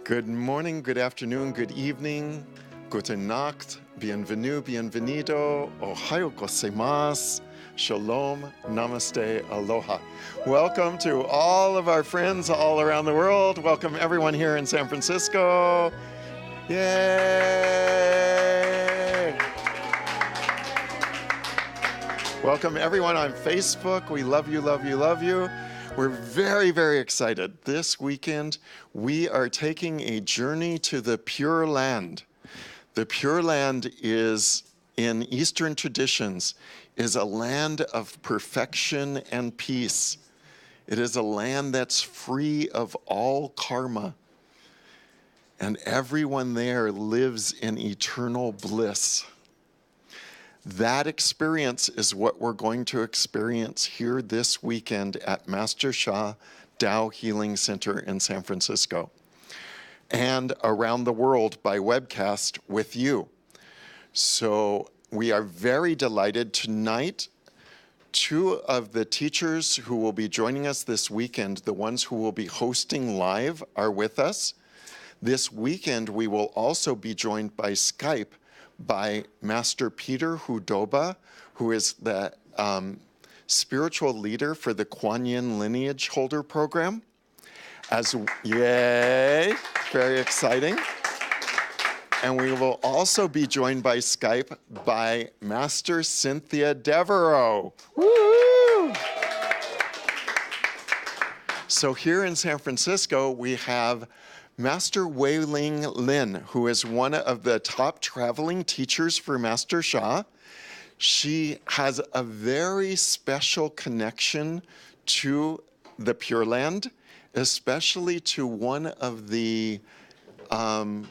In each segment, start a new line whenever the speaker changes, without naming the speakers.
Good morning, good afternoon, good evening, gute Nacht, bienvenue, bienvenido, ohayo gozaimasu, shalom, namaste, aloha. Welcome to all of our friends all around the world. Welcome everyone here in San Francisco. Yay! Welcome everyone on Facebook. We love you, love you, love you. We're very, very excited. This weekend, we are taking a journey to the Pureland. The Pureland is, in Eastern traditions, is a land of perfection and peace. It is a land that's free of all karma. And everyone there lives in eternal bliss. That experience is what we're going to experience here this weekend at Master Sha Tao Healing Center in San Francisco and around the world by webcast with you. So we are very delighted tonight. Two of the teachers who will be joining us this weekend, the ones who will be hosting live, are with us. This weekend, we will also be joined by Skype by Master Peter Hudoba, who is the spiritual leader for the Kuan Yin Lineage Holder Program. Yay, very exciting. And we will also be joined by Skype by Master Cynthia Devereaux. Woo! So here in San Francisco, we have Master Wei-Ling Lin, who is one of the top traveling teachers for Master Sha. She has a very special connection to the Pureland, especially to one of the, I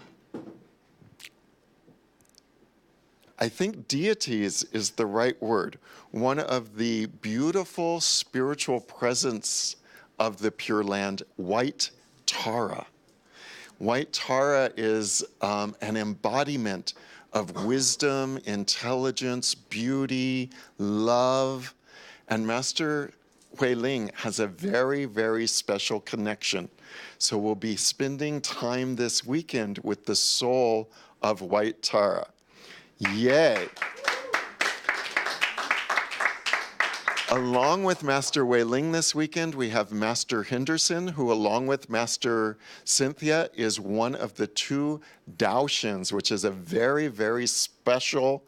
think deities is the right word, one of the beautiful spiritual presence of the Pureland, White Tara. White Tara is an embodiment of wisdom, intelligence, beauty, love, and Master Wei-Ling has a very, very special connection. So we'll be spending time this weekend with the soul of White Tara. Yay! Along with Master Wei-Ling this weekend, we have Master Henderson, who along with Master Cynthia is one of the two Daoshins, which is a very, very special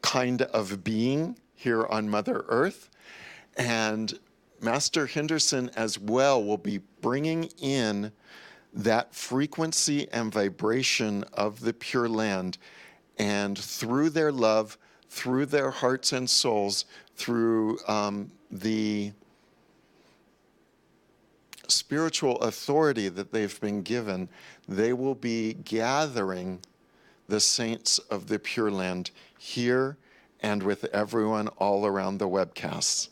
kind of being here on Mother Earth. And Master Henderson as well will be bringing in that frequency and vibration of the Pure Land. And through their love, through their hearts and souls, through the spiritual authority that they've been given, they will be gathering the saints of the Pure Land here and with everyone all around the webcasts.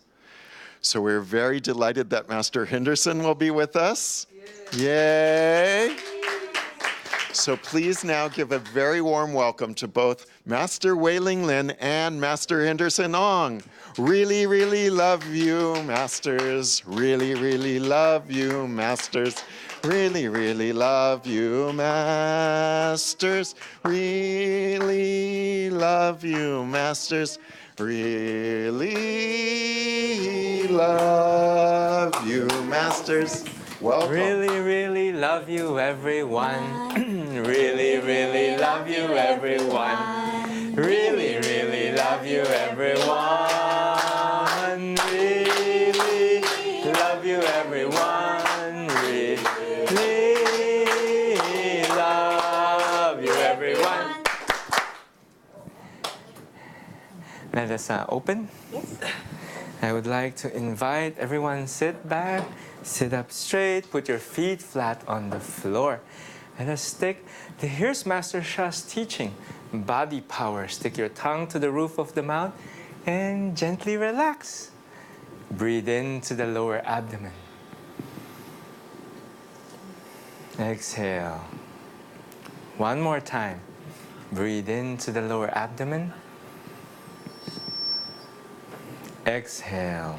So we're very delighted that Master Henderson will be with us. Yay! So please now give a very warm welcome to both Master Wei-Ling Lin and Master Henderson Ong. Really, really love you, Masters. Really, really love you, Masters. Really, really love you, Masters. Really love you, Masters. Really love you, Masters. Welcome.
Really, really love you, everyone. Really, really love you, everyone. Really, really love you, everyone. Really love you, everyone. Really love you, everyone. Let us open.
Yes.
I would like to invite everyone sit back, sit up straight, put your feet flat on the floor. Let us stick. Here's Master Sha's teaching. Body power. Stick your tongue to the roof of the mouth and gently relax. Breathe into the lower abdomen. Exhale. One more time. Breathe into the lower abdomen. Exhale.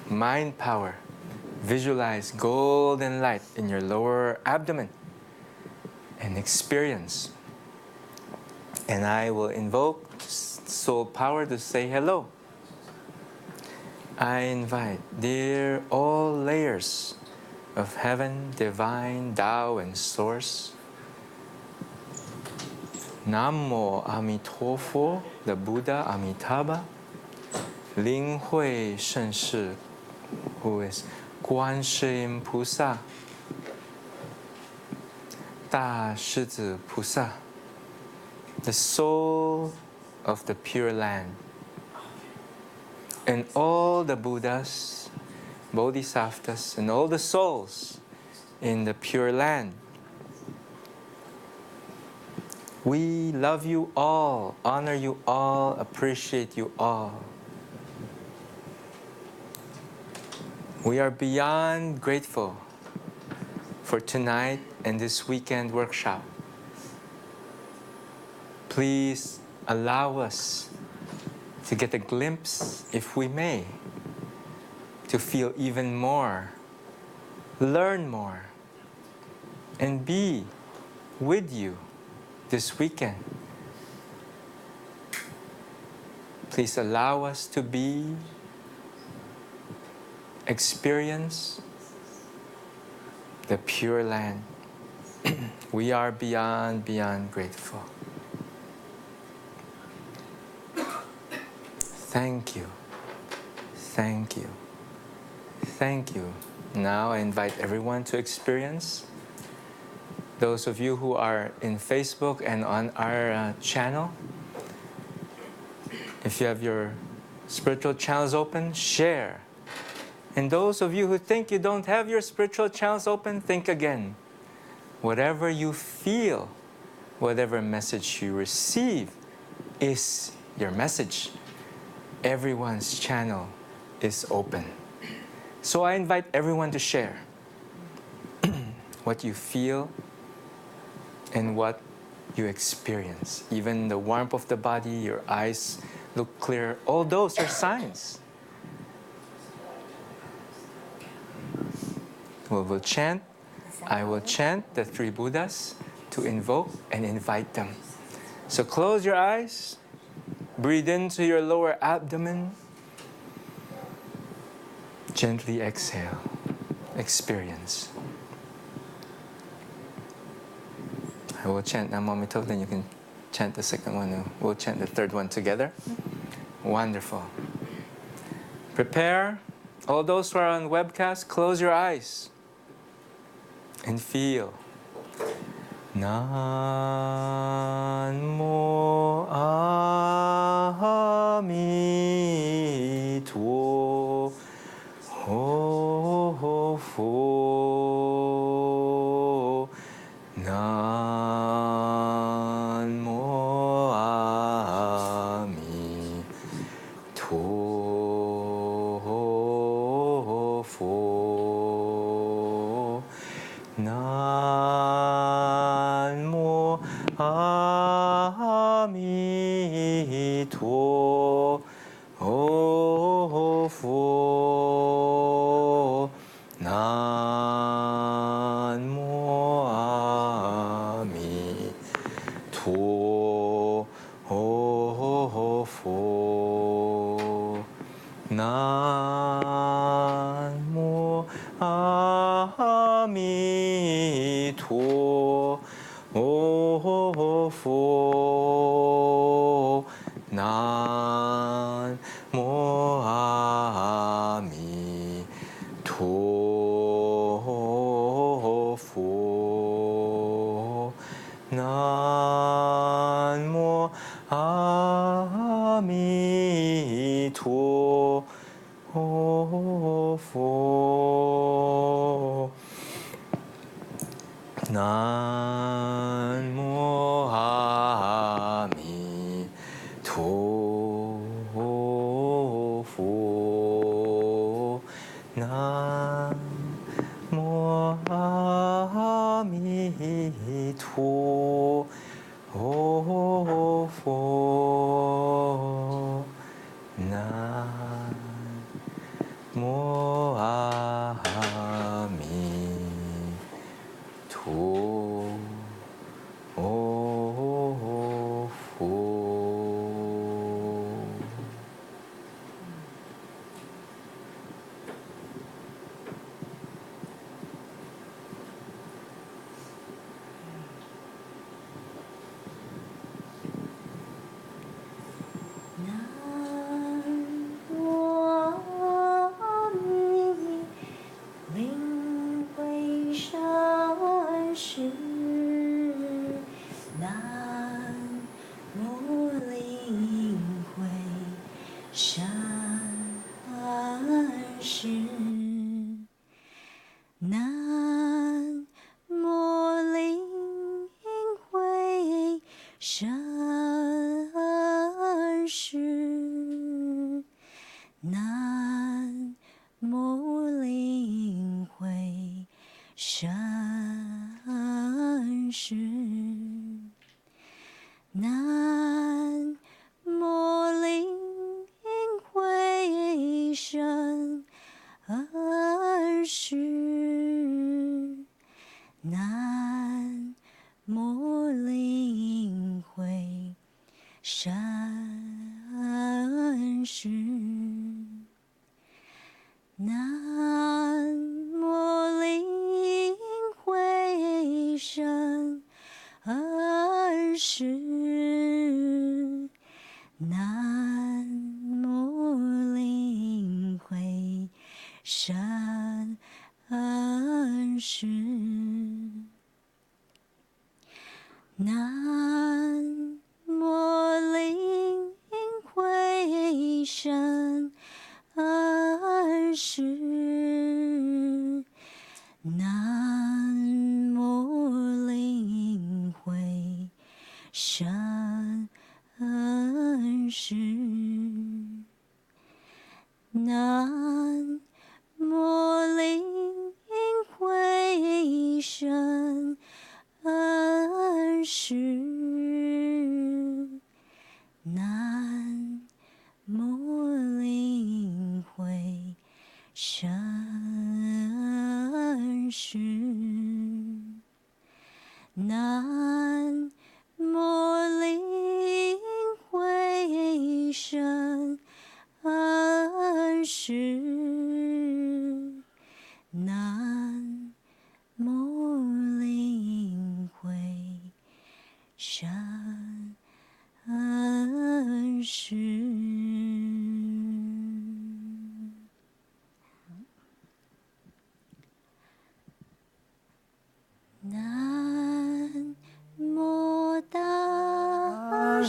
Mind power. Visualize golden light in your lower abdomen and experience. And I will invoke soul power to say hello. I invite, dear all layers of heaven, divine, Tao, and Source. Namo Amitofo, the Buddha Amitabha, Ling Hui Shen Shi, who is Guan Shi Pusa, Da Shizi Pusa, the soul of the Pure Land, and all the Buddhas, Bodhisattvas, and all the souls in the Pure Land. We love you all, honor you all, appreciate you all. We are beyond grateful for tonight and this weekend workshop. Please allow us to get a glimpse, if we may, to feel even more, learn more, and be with you this weekend. Please allow us to be, experience the Pure Land. We are beyond grateful. Thank you. Thank you. Thank you. Now I invite everyone to experience. Those of you who are in Facebook and on our channel, if you have your spiritual channels open, share. And those of you who think you don't have your spiritual channels open, think again. Whatever you feel, whatever message you receive is your message. Everyone's channel is open. So I invite everyone to share what you feel and what you experience. Even the warmth of the body, your eyes look clear, all those are signs. We will chant. I will chant the three Buddhas to invoke and invite them. So close your eyes. Breathe into your lower abdomen. Gently exhale. Experience. I will chant Namo Mito, then you can chant the second one. We'll chant the third one together. Wonderful. Prepare. All those who are on Webcast, close your eyes and feel. Nanmo Amito Ho Nanmo Amito Nanmo Amito Nanmo Amito Nanmo Amito Nanmo Amito Nanmo Amito Nanmo Amito Nanmo 弥陀佛，南无阿弥陀佛。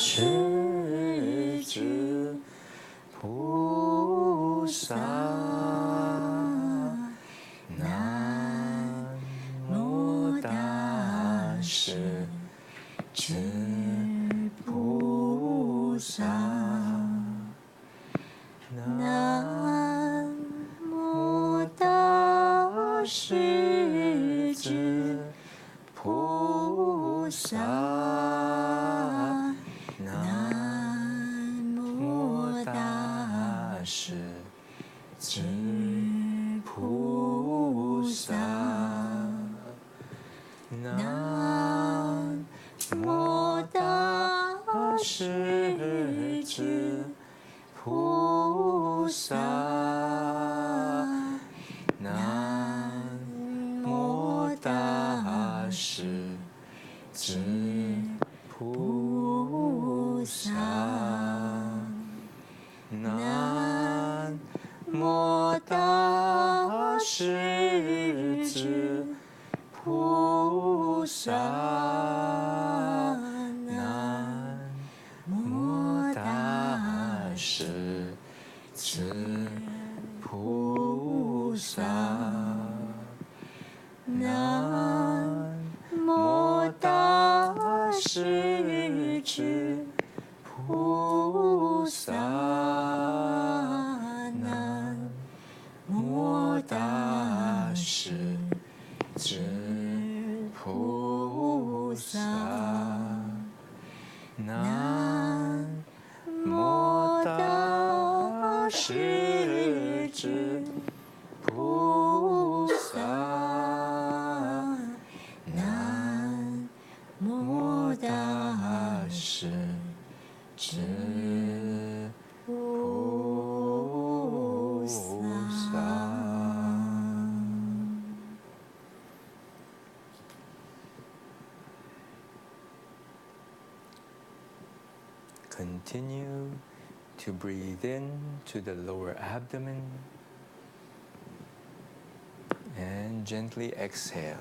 世至菩萨，南无大势至菩萨，南无大势至菩萨。是菩萨，南无大势至菩萨，南无大势至菩萨，南无大势至菩萨，南无大势至菩萨，南无大势至菩萨。大势至菩
continue to breathe in to the lower abdomen and gently exhale.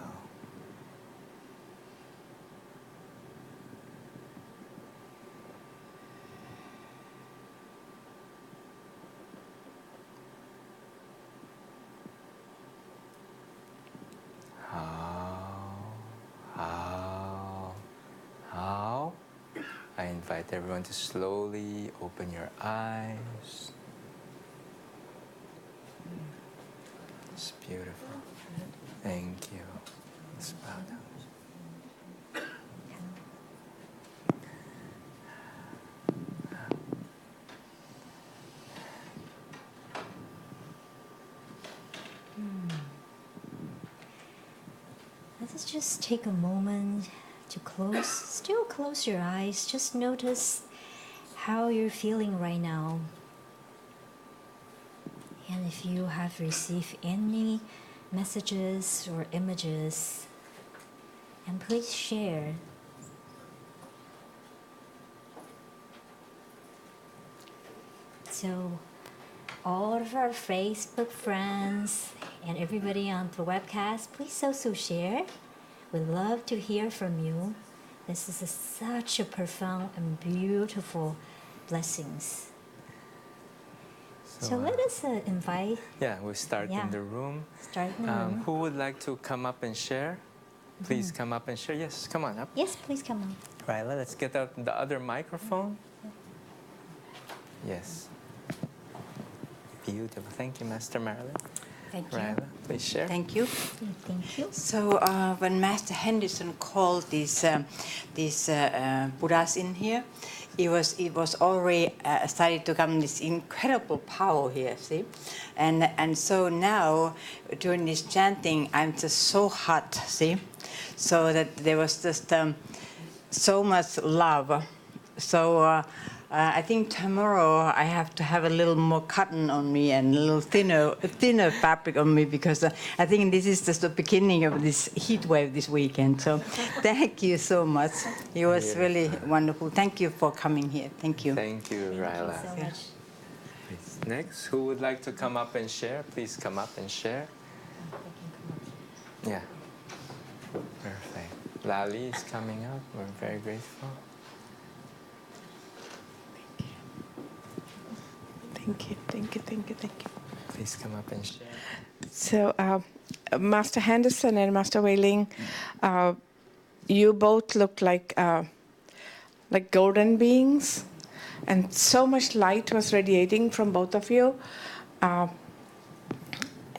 I invite everyone to slowly open your eyes. It's beautiful. Thank you. Let's bow down.
Let us just take a moment to still close your eyes. Just notice how you're feeling right now. And if you have received any messages or images, and please share. So all of our Facebook friends and everybody on the webcast, please also share. We'd love to hear from you. This is such a profound and beautiful blessings. So let us invite.
Yeah, we start in the room.
Start in the room.
Who would like to come up and share? Please come up and share. Yes, come on up.
Yes, please come on.
Ryla, let's get out the other microphone. Yes. Beautiful. Thank you, Master Marilyn.
Thank you.
Ryla, please share.
Thank you.
Thank you.
So when Master Henderson called these Buddhas in here, it was already started to come this incredible power here. See, and so now during this chanting, I'm just so hot. See, so that there was just so much love. So. I think tomorrow I have to have a little more cotton on me and a little thinner fabric on me, because I think this is just the beginning of this heat wave this weekend. So thank you so much. It was really wonderful. Thank you for coming here. Thank you.
Thank you, Ryla.
Thank you so much.
Please. Next, who would like to come up and share? Please come up and share. Yeah. Perfect. Lali is coming up. We're very grateful.
Thank you.
Please come up and share.
So, Master Henderson and Master Wei Ling, you both looked like golden beings, and so much light was radiating from both of you.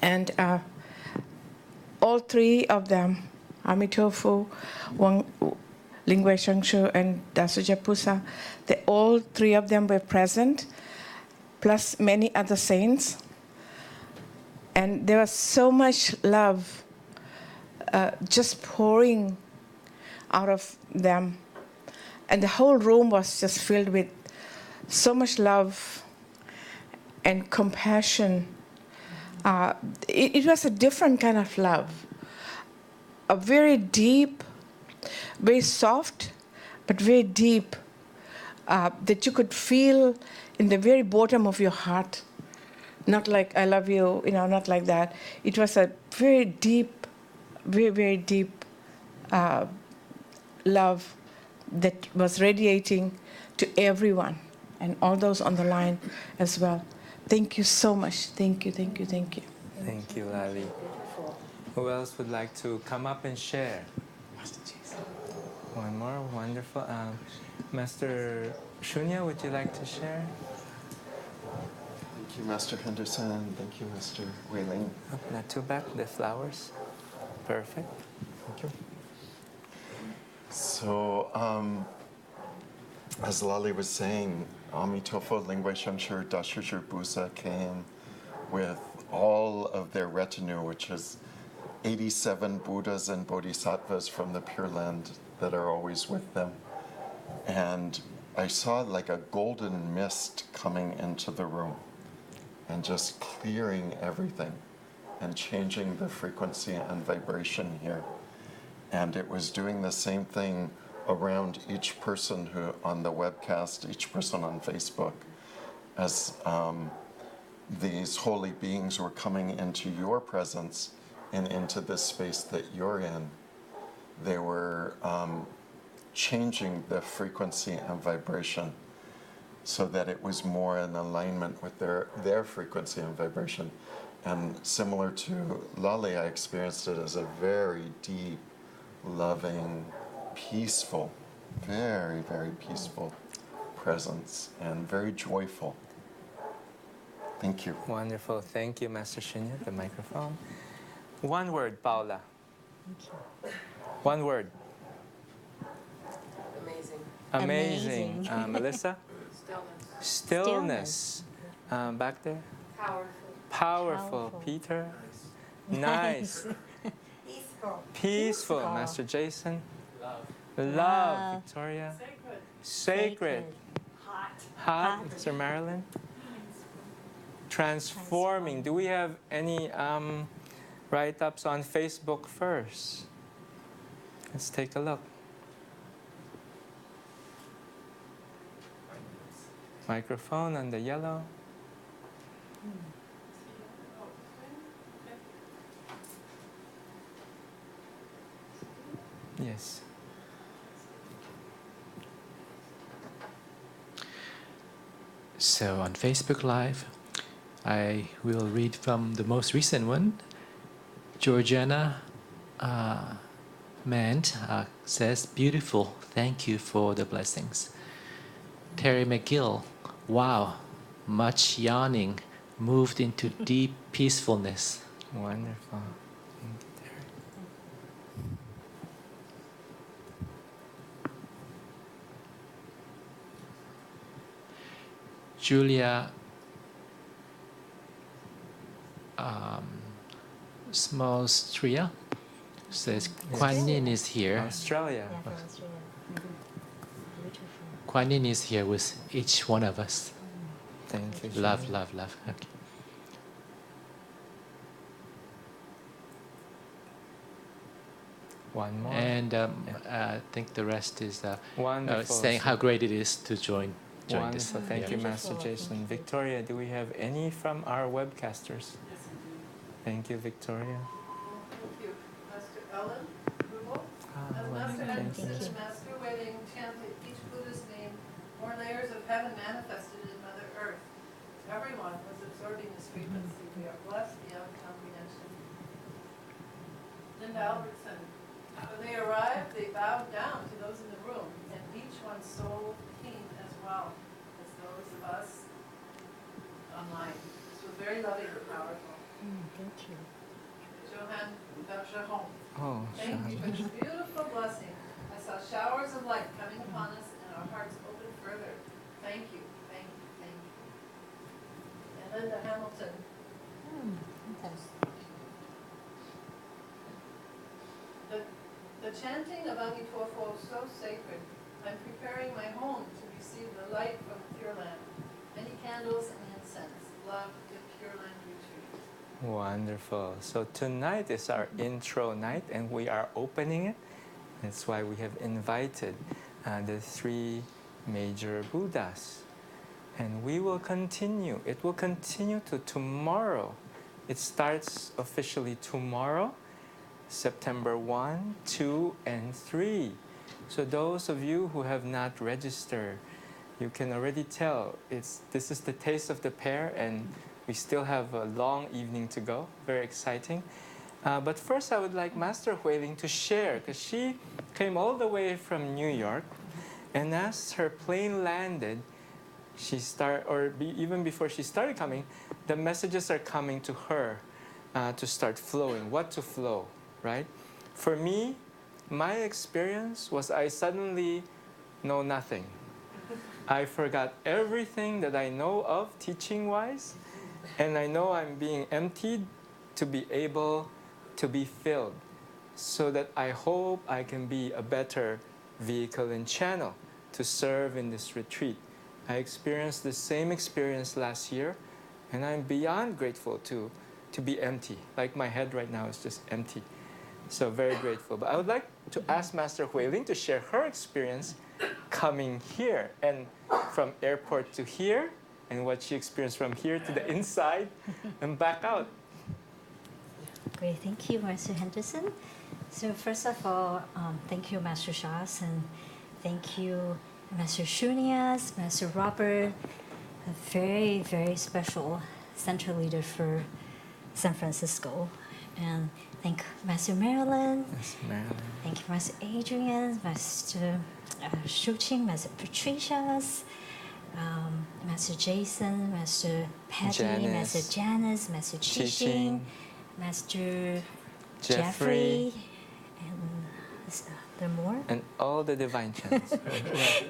And all three of them, Amitofu, Lingwei Shangshu, and Dasujapusa, all three of them were present, plus many other saints. And there was so much love just pouring out of them. And the whole room was just filled with so much love and compassion. It was a different kind of love, a very deep, very soft, but very deep, that you could feel in the very bottom of your heart. Not like, I love you, not like that. It was a very deep, very, very deep love that was radiating to everyone, and all those on the line as well. Thank you so much. Thank you.
Thank you, Lali. Who else would like to come up and share? One more, wonderful. Master Shunya, would you like to share?
Thank you, Master Henderson. Thank you, Master Wei Ling.
Oh, not too bad, the flowers. Perfect. Thank you.
So, as Lali was saying, Amitofo, Lingwei Shangshu, Dashushu Busa came with all of their retinue, which is 87 Buddhas and Bodhisattvas from the Pureland that are always with them. And I saw like a golden mist coming into the room and just clearing everything and changing the frequency and vibration here. And it was doing the same thing around each person who on the webcast, each person on Facebook, as these holy beings were coming into your presence and into this space that you're in. They were changing the frequency and vibration so that it was more in alignment with their frequency and vibration. And similar to Lali, I experienced it as a very deep, loving, peaceful, very, very peaceful presence and very joyful. Thank you.
Wonderful. Thank you, Master Shinya, the microphone. One word, Paula.
Thank you.
One word.
Amazing.
Amazing.
Amazing.
Melissa?
Stillness.
Stillness. Back there?
Powerful.
Powerful.
Powerful.
Peter? Nice.
Peaceful.
Peaceful.
Peaceful.
Master Jason?
Love.
Love.
Love.
Victoria?
Sacred.
Sacred.
Hot.
Hot.
Hot.
Mr. Marilyn? Transforming. Do we have any write-ups on Facebook first? Let's take a look. Microphone on the yellow. Yes.
So on Facebook Live, I will read from the most recent one. Georgiana Mand says, beautiful, thank you for the blessings. Terry McGill, wow, much yawning, moved into deep peacefulness.
Wonderful. Thank you, Terry.
Julia Smallstria says, Kuan Yin is here.
Australia.
Yeah, from Australia. Beautiful.
Kuan Yin is here with each one of us.
Thank you.
Love,
Shani.
love, love. Okay.
One more.
And I think the rest is
Wonderful.
saying how great it is to join this.
Wonderful. Thank you,
Yeah.
Master
Beautiful.
Jason.
Thank you.
Victoria, do we have any from our webcasters? Thank you, Victoria.
Thank you. Master Ellen Rubo.
Wonderful.
And Master
Thank
Henderson
you.
and Master Wailing chanted each Buddha's name, more layers of heaven manifested in Mother Earth. Everyone was absorbing this frequency. We are blessed beyond comprehension. Linda Albertson. When they arrived, they bowed down to those in the room, and each one's soul came as well as those of us online. This was very loving and powerful.
Thank you.
Johan Bergeron.
Oh,
Thank you for
Shani.
this beautiful blessing. I saw showers of light coming upon us and our hearts open further. Thank you, thank you, thank you. And Linda Hamilton.
Okay.
The chanting of Amigo is so sacred. I'm preparing my home to receive the light from Pureland. Many candles and incense. Love, the Pureland retreat.
Wonderful. So tonight is our intro night, and we are opening it. That's why we have invited the three major Buddhas. And we will continue. It will continue to tomorrow. It starts officially tomorrow, September 1, 2, and 3. So those of you who have not registered, you can already tell this is the taste of the pear, and we still have a long evening to go. Very exciting. But first, I would like Master Huiling to share, because she came all the way from New York, and as her plane landed, even before she started coming, the messages are coming to her to start flowing. What to flow, right? For me, my experience was I suddenly know nothing. I forgot everything that I know of teaching-wise, and I know I'm being emptied to be able to be filled, so that I hope I can be a better vehicle and channel to serve in this retreat. I experienced the same experience last year, and I'm beyond grateful to be empty. Like my head right now is just empty. So very grateful. But I would like to ask Master Huiling to share her experience coming here and from airport to here and what she experienced from here to the inside and back out.
Great, thank you, Master Henderson. So first of all, thank you, Master Shas, and thank you, Master Shunias, Master Robert, a very, very special center leader for San Francisco. And thank Master Marilyn.
Yes, Marilyn.
Thank you, Master Adrian, Master Shuqing, Master Patricia's, Master Jason, Master Patty,
Janice.
Master Janice, Master Qixing,
Qixing.
Master
Jeffrey.
Jeffrey, and there are more?
And all the divine channels.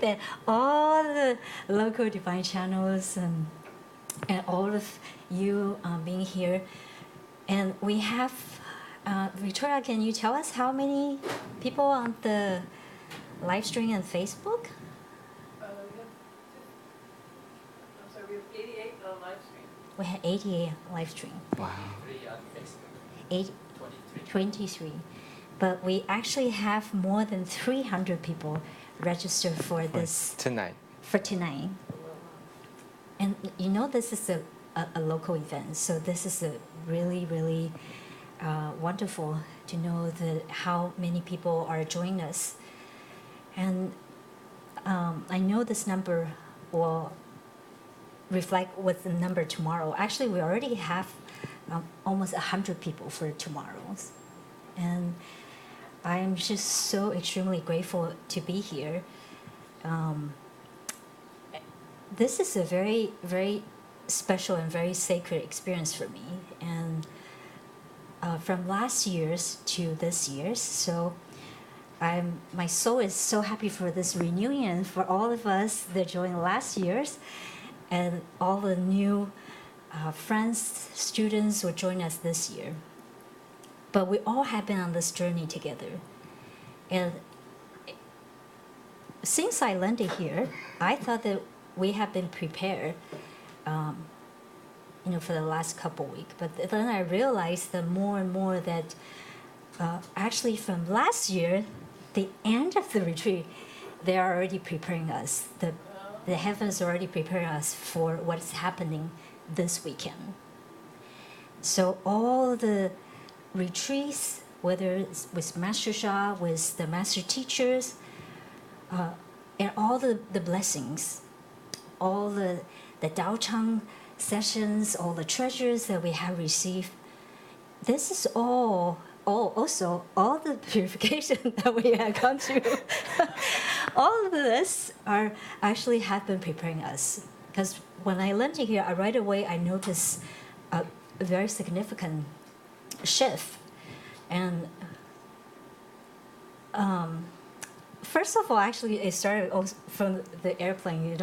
Then all the local divine channels and all of you being here. And we have, Victoria, can you tell us how many people on the live stream and Facebook?
We have 88 on live stream.
We had 88 live stream.
Wow.
23. But we actually have more than 300 people registered for this
Tonight.
for tonight. And you know this is a local event, so this is a really, really wonderful to know how many people are joining us. And I know this number will reflect what's the number tomorrow. Actually, we already have almost 100 people for tomorrow's. And I'm just so extremely grateful to be here. This is a very, very special and very sacred experience for me. And from last year's to this year's, so my soul is so happy for this reunion for all of us that joined last year's, and all the new friends, students who join us this year. But we all have been on this journey together. And since I landed here, I thought that we have been prepared, for the last couple weeks. But then I realized that more and more that actually from last year, the end of the retreat, they are already preparing us. The heavens are already preparing us for what's happening this weekend. So all the retreats, whether it's with Master Sha, with the master teachers, and all the blessings, all the Dao Chang sessions, all the treasures that we have received, this is also all the purification that we have gone through. All of this actually have been preparing us. Because when I landed here, right away I noticed a very significant shift. And first of all, actually, it started from the airplane.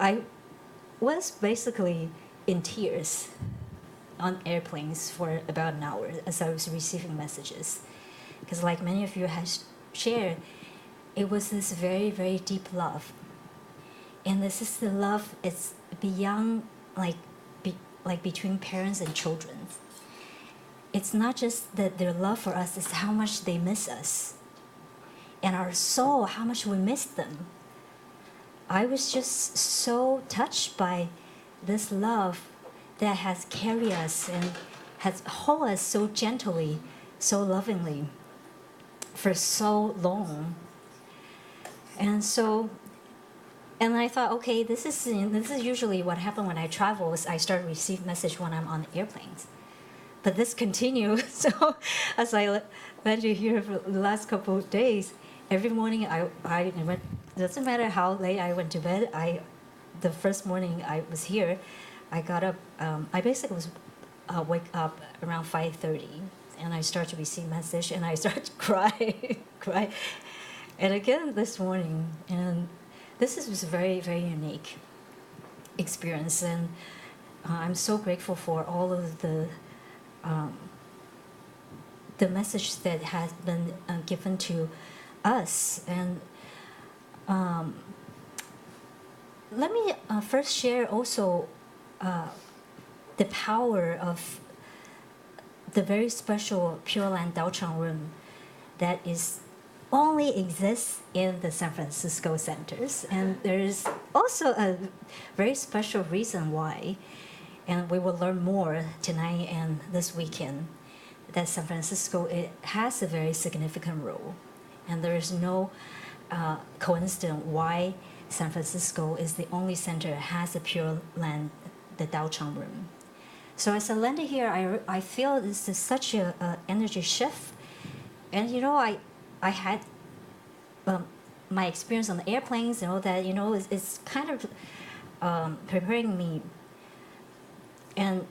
I was basically in tears on airplanes for about an hour as I was receiving messages. Because like many of you have shared, it was this very, very deep love. And this is the love, it's beyond like between parents and children. It's not just that their love for us, it's how much they miss us. And our soul, how much we miss them. I was just so touched by this love that has carried us and has held us so gently, so lovingly for so long. And I thought, okay, this is usually what happens when I travel. Is I start to receive message when I'm on airplanes, but this continues. So as I landed here for the last couple of days, every morning I went. Doesn't matter how late I went to bed. The first morning I was here, I got up. I basically was wake up around 5:30, and I start to receive message, and I start to cry. And again this morning, and this is a very, very unique experience, and I'm so grateful for all of the message that has been given to us. And let me first share also the power of the very special Pureland Daochang room that is only exists in the San Francisco centers. And there is also a very special reason why, and we will learn more tonight and this weekend, that San Francisco, it has a very significant role. And there is no coincidence why San Francisco is the only center that has a Pureland, the Daochang room. So as I landed here, I feel this is such a energy shift. And you know, I had my experience on the airplanes and all that, you know, it's kind of preparing me. And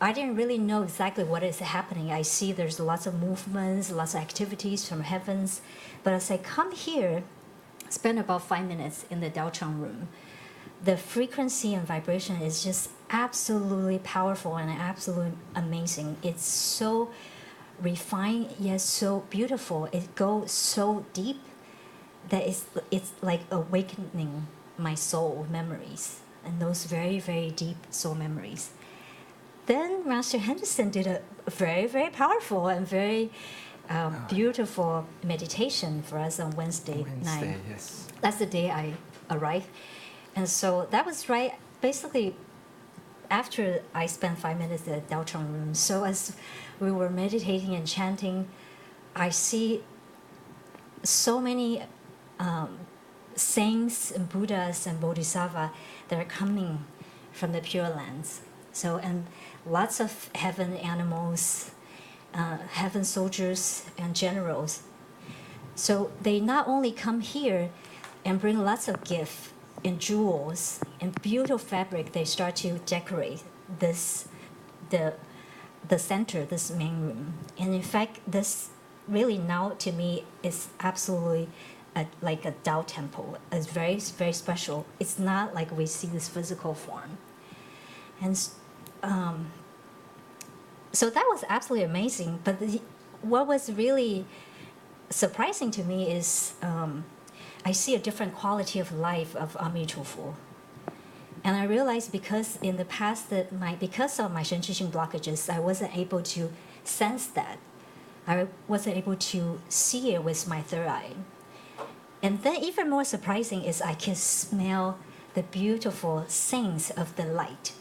I didn't really know exactly what is happening. I see there's lots of movements, lots of activities from heavens. But as I come here, spend about 5 minutes in the Daochang room, the frequency and vibration is just absolutely powerful and absolutely amazing. It's so refined yet so beautiful. It goes so deep that it's like awakening my soul memories and those very, very deep soul memories. Then Master Henderson did a very, very powerful and very beautiful meditation for us on Wednesday night.
Yes.
That's the day I arrived. And so that was right, basically, after I spent 5 minutes at the Daochang room. So as we were meditating and chanting, I see so many saints and Buddhas and Bodhisattvas that are coming from the Pure Lands. So, and lots of heaven animals, heaven soldiers and generals. So they not only come here and bring lots of gifts and jewels and beautiful fabric, they start to decorate this, the center, this main room. And in fact, this really now to me is absolutely like a Tao temple. It's very, very special. It's not like we see this physical form. And so that was absolutely amazing. But what was really surprising to me is I see a different quality of life of Amigo. And I realized because in the past that because of my Shen-Qi-Xing blockages, I wasn't able to sense that. I wasn't able to see it with my third eye. And then even more surprising is I can smell the beautiful scents of the light.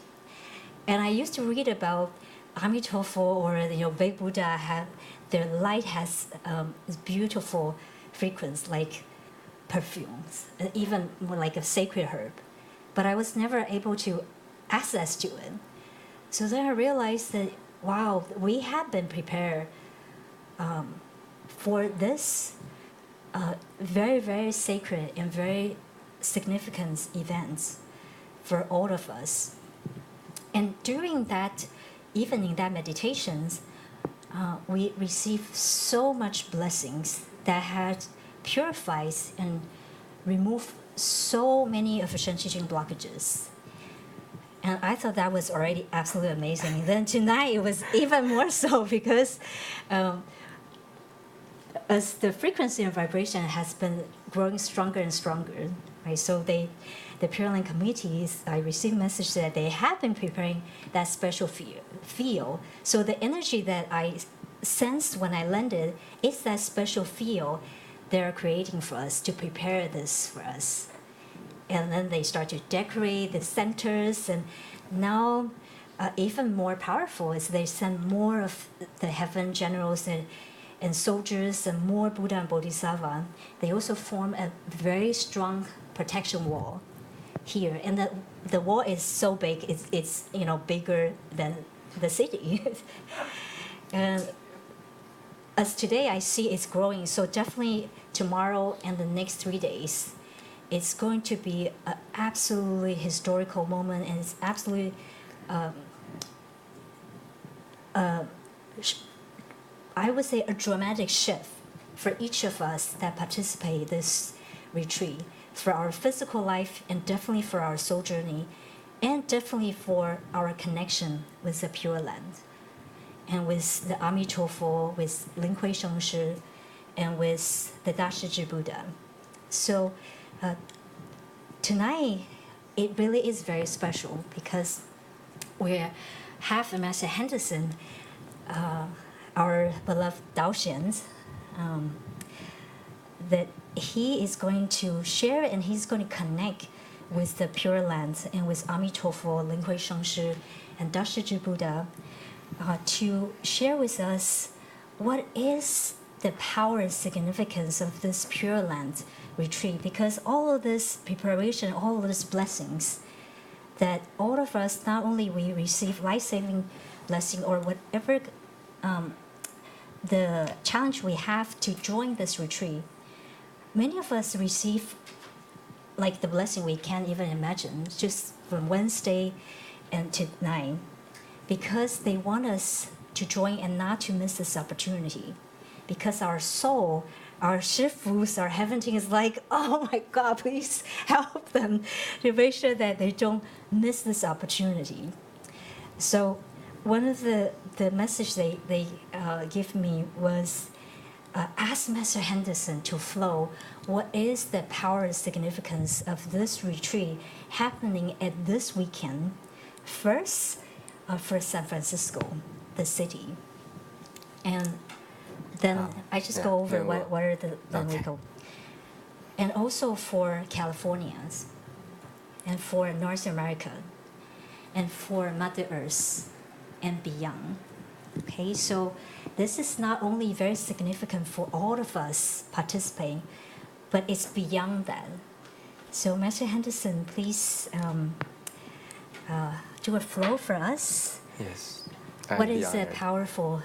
And I used to read about Amigo or Big Buddha their light has this beautiful fragrance like perfumes, even more like a sacred herb. But I was never able to access to it. So then I realized that, wow, we have been prepared for this very, very sacred and very significant events for all of us. And during that, even in that meditations, we received so much blessings that had purified and removed so many of the Shen-Qi-Xing blockages. And I thought that was already absolutely amazing. Then tonight it was even more so because as the frequency and vibration has been growing stronger and stronger, right? So the Pureland committees, I received message that they have been preparing that special field. So the energy that I sensed when I landed is that special field they're creating for us to prepare this for us. And then they start to decorate the centers, and now even more powerful is they send more of the heaven generals and soldiers and more Buddha and Bodhisattva. They also form a very strong protection wall here, and the wall is so big, it's bigger than the city. And as today I see it's growing, so definitely tomorrow and the next 3 days, it's going to be an absolutely historical moment, and it's absolutely I would say a dramatic shift for each of us that participate in this retreat, for our physical life and definitely for our soul journey, and definitely for our connection with the Pure Land, and with the Amigo, with Lin Hui Shengshi, and with the Dashiji Buddha. So tonight, it really is very special because we have Master Henderson our beloved Daoxians, that he is going to share and he's going to connect with the Pureland and with Amigo, Lin Hui Shengshi, and Dashi Buddha to share with us what is the power and significance of this Pureland retreat, because all of this preparation, all of these blessings, that all of us, not only we receive life-saving blessing or whatever the challenge we have to join this retreat, many of us receive like the blessing we can't even imagine, just from Wednesday and to 9, because they want us to join and not to miss this opportunity. Because our soul, our shifus, our heaven team is like, oh my God, please help them to make sure that they don't miss this opportunity. So one of the message they give me was, ask Master Henderson to flow what is the power and significance of this retreat happening at this weekend. First, for San Francisco, the city. And then I just go over what are the then we go. And also for Californians, and for North America, and for Mother Earth, and beyond. Okay, so this is not only very significant for all of us participating, but it's beyond that. So Master Henderson, please do a flow for us.
Yes.
What is the powerful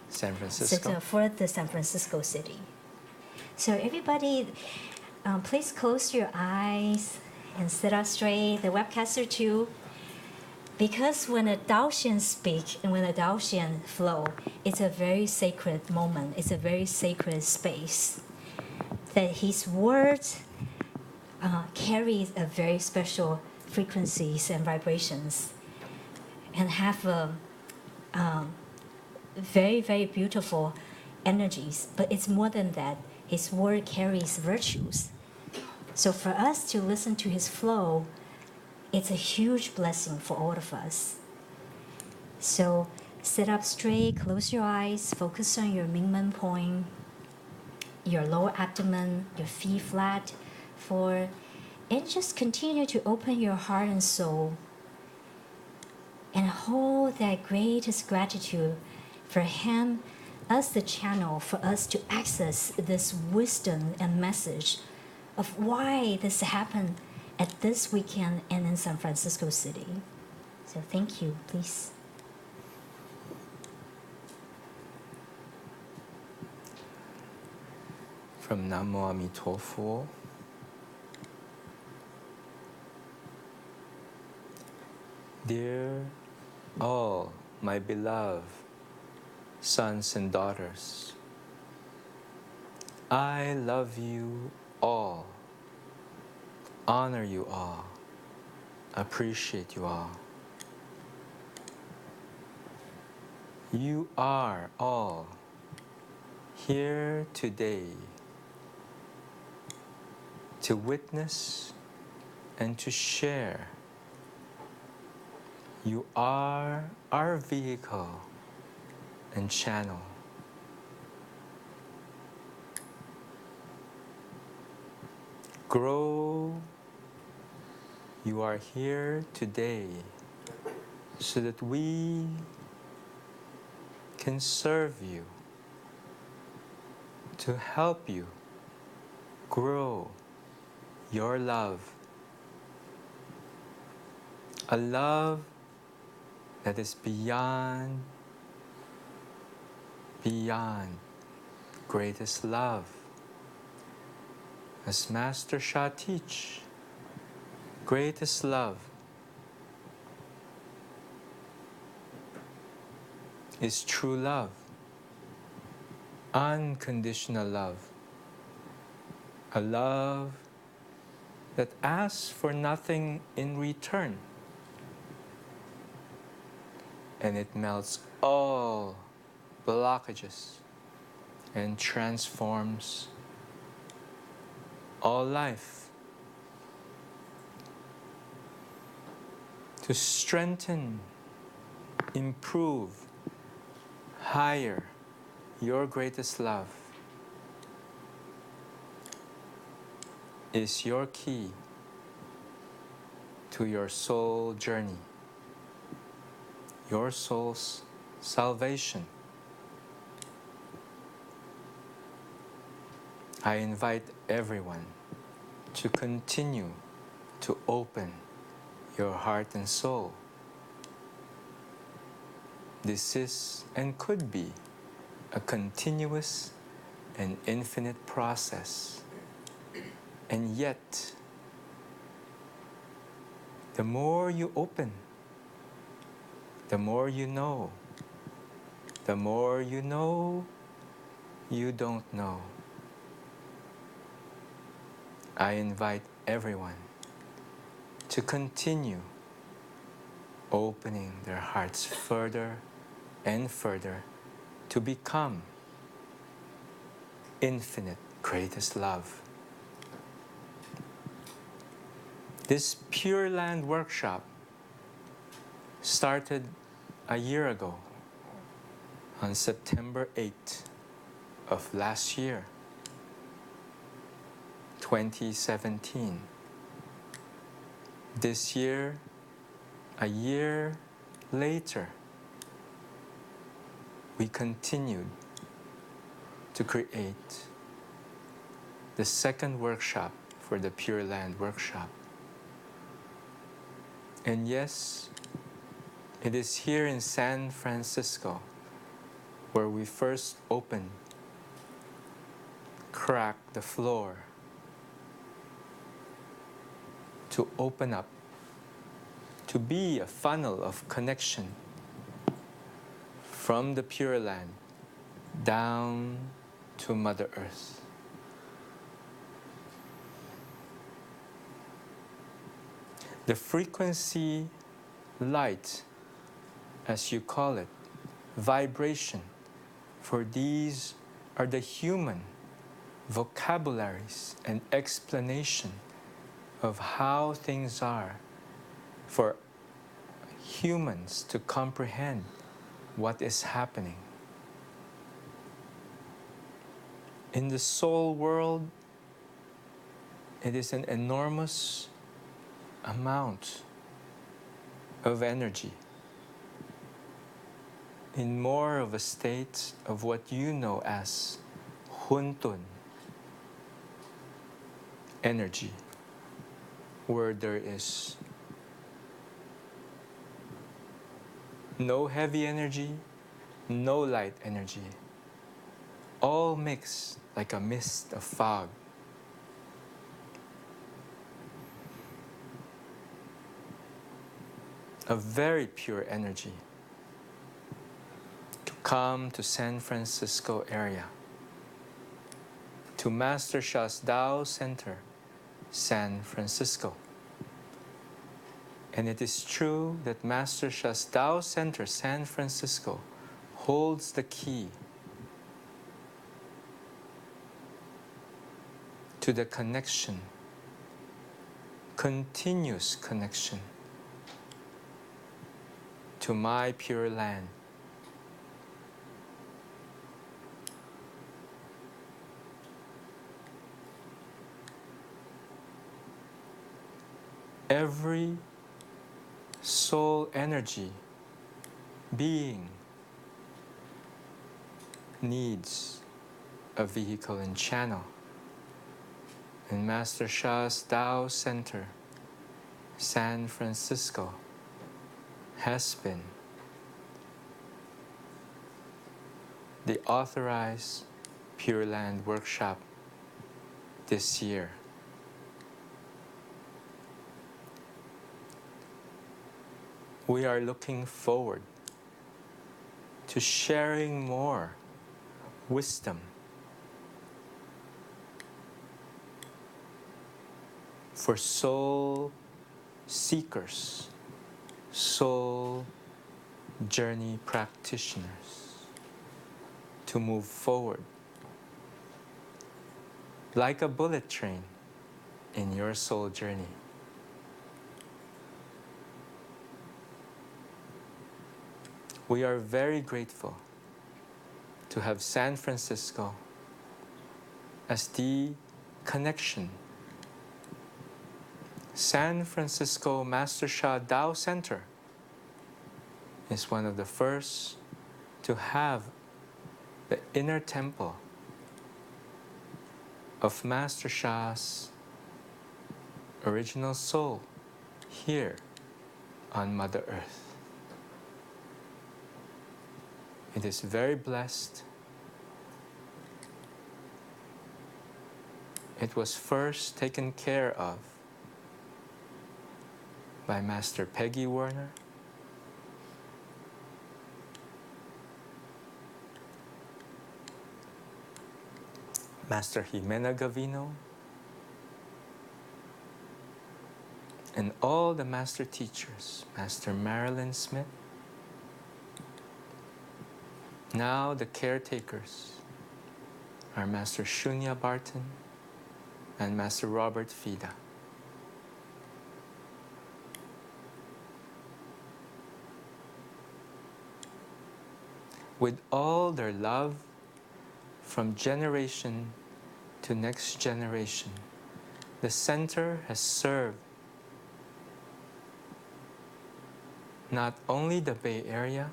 San Francisco
for the San Francisco city? So everybody, please close your eyes and sit up straight. The webcaster too. Because when a Daoxian speak and when a Daoxian flow, it's a very sacred moment. It's a very sacred space. That his words carries a very special frequencies and vibrations, and have a very, very beautiful energies. But it's more than that. His word carries virtues. So for us to listen to his flow, it's a huge blessing for all of us. So sit up straight, close your eyes, focus on your Mingmen point, your lower abdomen, your feet flat, and just continue to open your heart and soul and hold that greatest gratitude for him as the channel for us to access this wisdom and message of why this happened at this weekend and in San Francisco City. So thank you, please.
From Namo Amitabha. Dear all my beloved sons and daughters, I love you all, honor you all, appreciate you all. You are all here today to witness and to share. You are our vehicle and channel. Grow. You are here today so that we can serve you, to help you grow your love. A love that is beyond greatest love. As Master Sha teach, greatest love is true love, unconditional love, a love that asks for nothing in return, and it melts all blockages and transforms all life to strengthen, improve, higher, your greatest love is your key to your soul journey, your soul's salvation. I invite everyone to continue to open your heart and soul. This is and could be a continuous and infinite process. And yet, the more you open, the more you know. The more you know, you don't know. I invite everyone to continue opening their hearts further and further to become infinite greatest love. This Pureland workshop started a year ago on September 8th of last year, 2017. This year, a year later, we continued to create the second workshop for the Pureland workshop. And yes, it is here in San Francisco where we first opened, cracked the floor to open up, to be a funnel of connection from the Pureland down to Mother Earth. The frequency light, as you call it, vibration, for these are the human vocabularies and explanation of how things are for humans to comprehend what is happening. In the soul world, it is an enormous amount of energy in more of a state of what you know as huntun energy, where there is no heavy energy, no light energy, all mixed like a mist of fog. A very pure energy to come to San Francisco area, to Master Sha's Tao Center, San Francisco. And it is true that Master Sha's Tao Center, San Francisco, holds the key to the connection, continuous connection to my pure land. Every soul energy being needs a vehicle and channel. And Master Sha's Tao Center, San Francisco, has been the authorized Pureland workshop this year. We are looking forward to sharing more wisdom for soul seekers, soul journey practitioners to move forward like a bullet train in your soul journey. We are very grateful to have San Francisco as the connection. San Francisco Master Sha Dao Center is one of the first to have the inner temple of Master Sha's original soul here on Mother Earth. It is very blessed. It was first taken care of by Master Peggy Werner, Master Jimena Gavino, and all the master teachers, Master Marilyn Smith. Now the caretakers are Master Shunya Barton and Master Robert Fida. With all their love from generation to next generation, the center has served not only the Bay Area,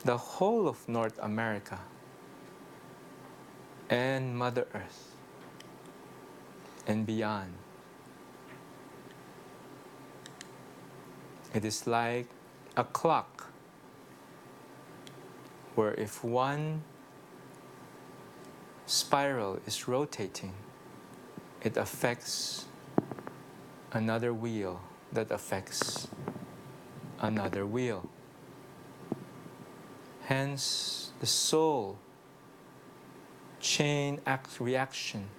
the whole of North America, and Mother Earth, and beyond. It is like a clock where if one spiral is rotating, it affects another wheel that affects another wheel. Hence, the soul chain reaction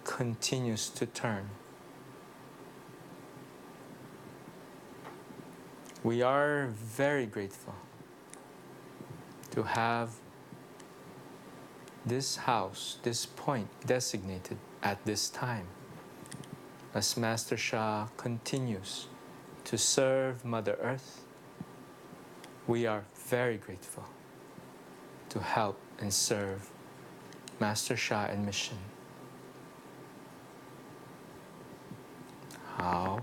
continues to turn. We are very grateful to have this house, this point designated at this time, as Master Sha continues to serve Mother Earth. We are very grateful to help and serve Master Sha and mission. How?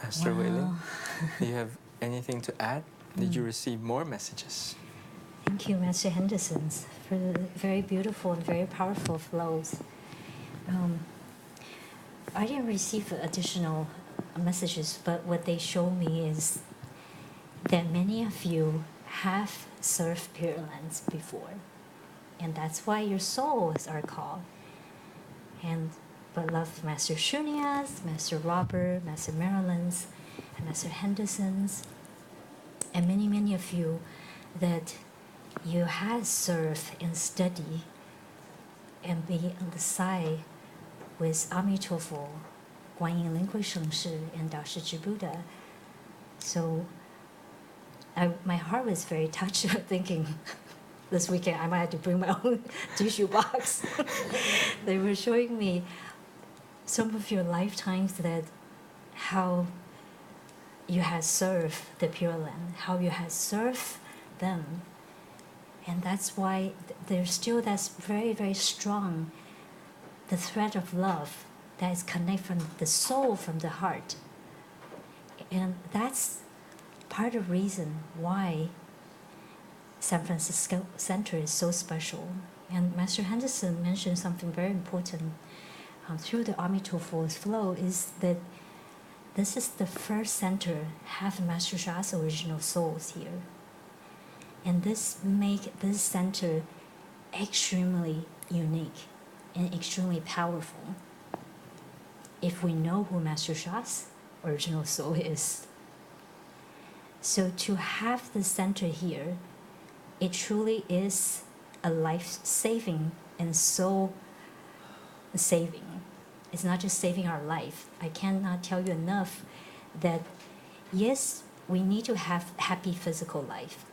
Master Wei Ling, do you have anything to add? Did you receive more messages?
Thank you, Master Henderson, for the very beautiful and very powerful flows. I didn't receive additional messages, but what they show me is that many of you have served Purulence before, and that's why your souls are called. And beloved Master Shunya's, Master Robert, Master Marilyn's, and Master Henderson's, and many, many of you that you have served and study and be on the side with Amigo, Guanyin Linghui Shengshi, and Dao Shi Buddha. So my heart was very touched thinking this weekend I might have to bring my own tissue box. They were showing me some of your lifetimes, that how you have served the Pure Land, how you have served them. And that's why there's still that's very, very strong, the thread of love that is connected from the soul, from the heart. And that's part of the reason why San Francisco Center is so special. And Master Henderson mentioned something very important through the Amigo flow, is that this is the first center have Master Sha's original souls here. And this make this center extremely unique and extremely powerful if we know who Master Sha's original soul is. So to have the center here, it truly is a life-saving and soul-saving. It's not just saving our life. I cannot tell you enough that, yes, we need to have happy physical life.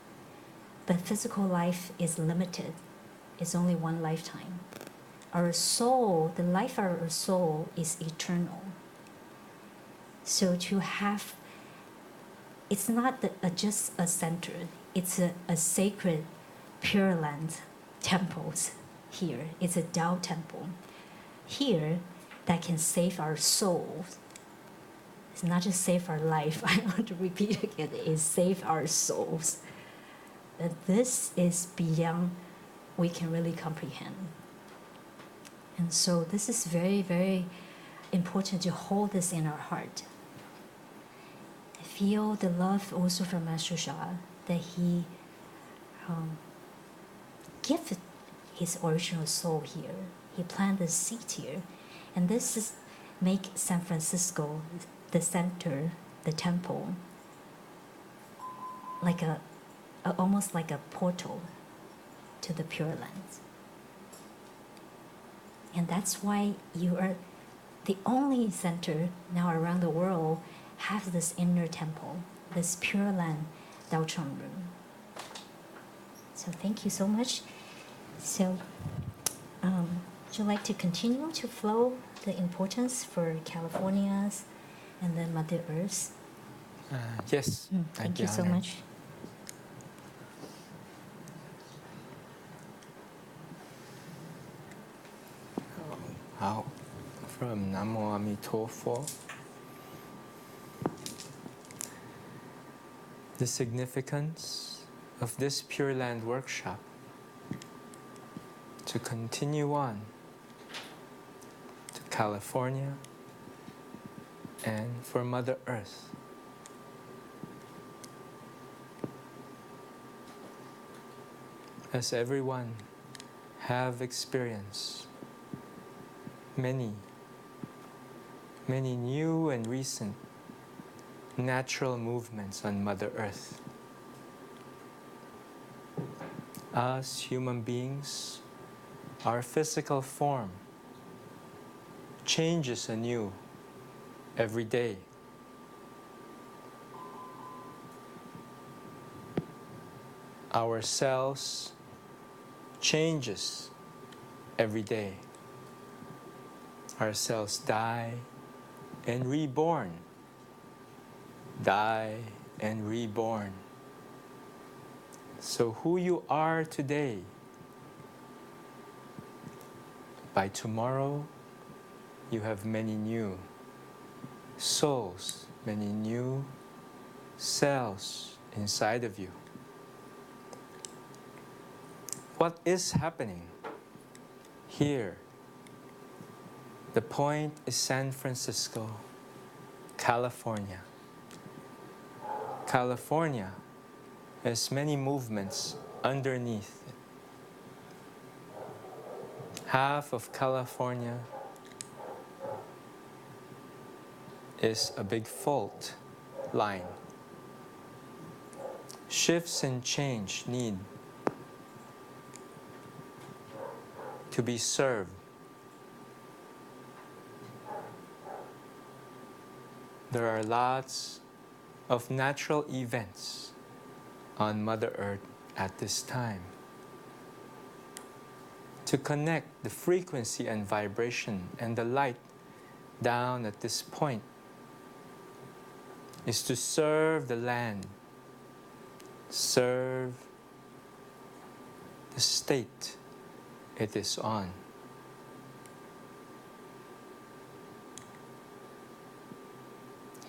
But physical life is limited. It's only one lifetime. Our soul, the life of our soul is eternal. So to have, it's not just a center, it's a sacred Pureland temples here. It's a Tao temple here that can save our souls. It's not just save our life, I want to repeat again, it's save our souls. That this is beyond we can really comprehend. And so this is very, very important to hold this in our heart. Feel the love also from Master Sha, that he gifted his original soul here. He planted the seed here. And this is make San Francisco, the center, the temple, like almost like a portal to the Pure Land. And that's why you are the only center now around the world have this inner temple, this Pure Land Daochang room. So thank you so much. So would you like to continue to flow the importance for California's and then Mother Earth?
Yes.
Thank you so much.
Out from Namo Amitofo. The significance of this Pure Land workshop to continue on to California and for Mother Earth. As everyone have experienced many new and recent natural movements on Mother Earth. Us human beings, our physical form changes anew every day. Our cells changes every day. Our cells die and reborn, die and reborn. So who you are today, by tomorrow you have many new souls, many new cells inside of you. What is happening here? The point is San Francisco, California. California has many movements underneath it. Half of California is a big fault line. Shifts and change need to be served. There are lots of natural events on Mother Earth at this time. To connect the frequency and vibration and the light down at this point is to serve the land, serve the state it is on.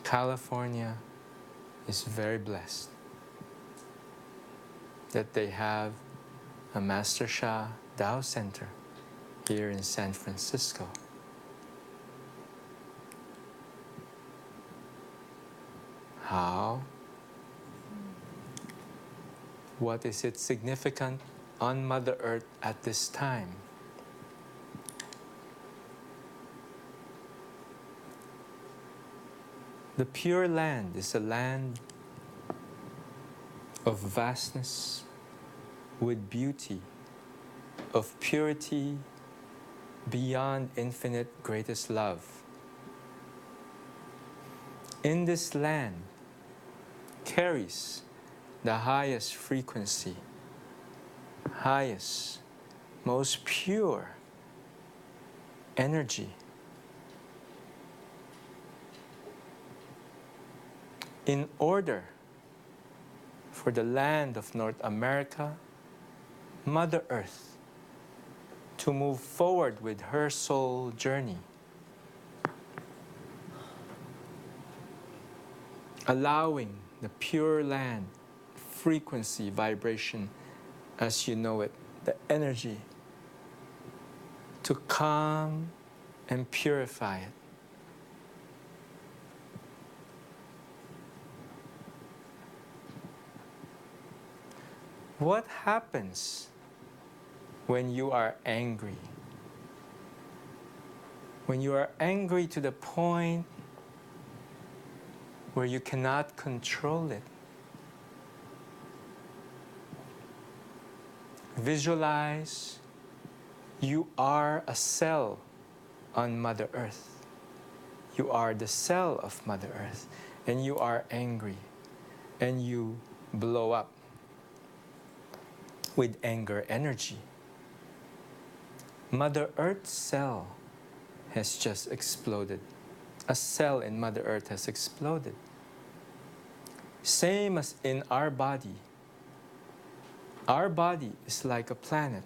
California is very blessed that they have a Master Sha Tao Center here in San Francisco. How? What is its significance on Mother Earth at this time? The Pure Land is a land of vastness, with beauty, of purity beyond infinite greatest love. In this land, carries the highest frequency, highest, most pure energy. In order for the land of North America, Mother Earth, to move forward with her soul journey, allowing the pure land frequency, vibration, as you know it, the energy, to calm and purify it. What happens when you are angry? When you are angry to the point where you cannot control it. Visualize you are a cell on Mother Earth. You are the cell of Mother Earth, and you are angry, and you blow up with anger energy. Mother Earth's cell has just exploded. A cell in Mother Earth has exploded. Same as in our body. Our body is like a planet.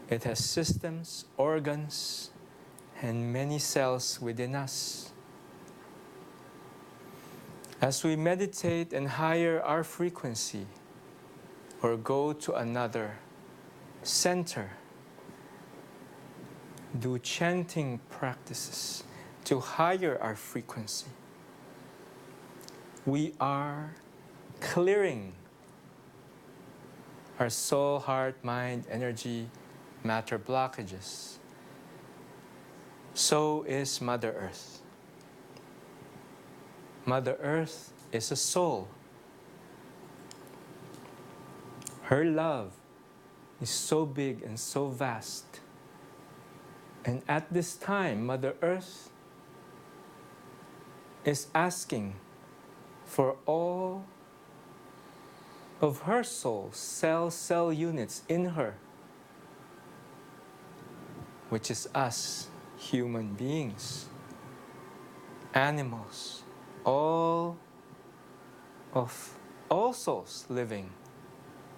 It has systems, organs, and many cells within us. As we meditate and higher our frequency, or go to another center, do chanting practices to higher our frequency, we are clearing our soul, heart, mind, energy, matter blockages. So is Mother Earth. Mother Earth is a soul. Her love is so big and so vast. And at this time, Mother Earth is asking for all of her soul, cell units in her, which is us, human beings, animals, all souls living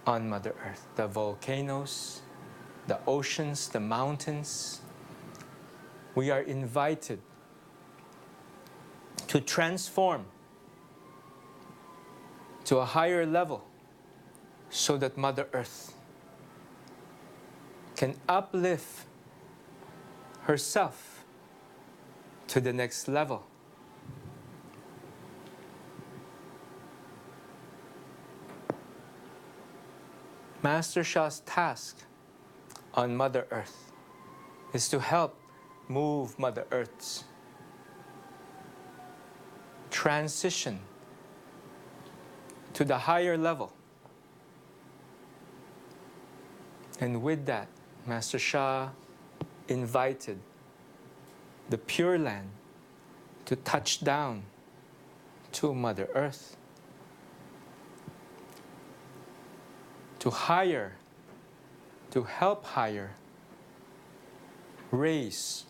on Mother Earth, the volcanoes, the oceans, the mountains. We are invited to transform to a higher level so that Mother Earth can uplift herself to the next level. Master Sha's task on Mother Earth is to help move Mother Earth's transition to the higher level. And with that, Master Sha invited the Pureland to touch down to Mother Earth, to help higher, raise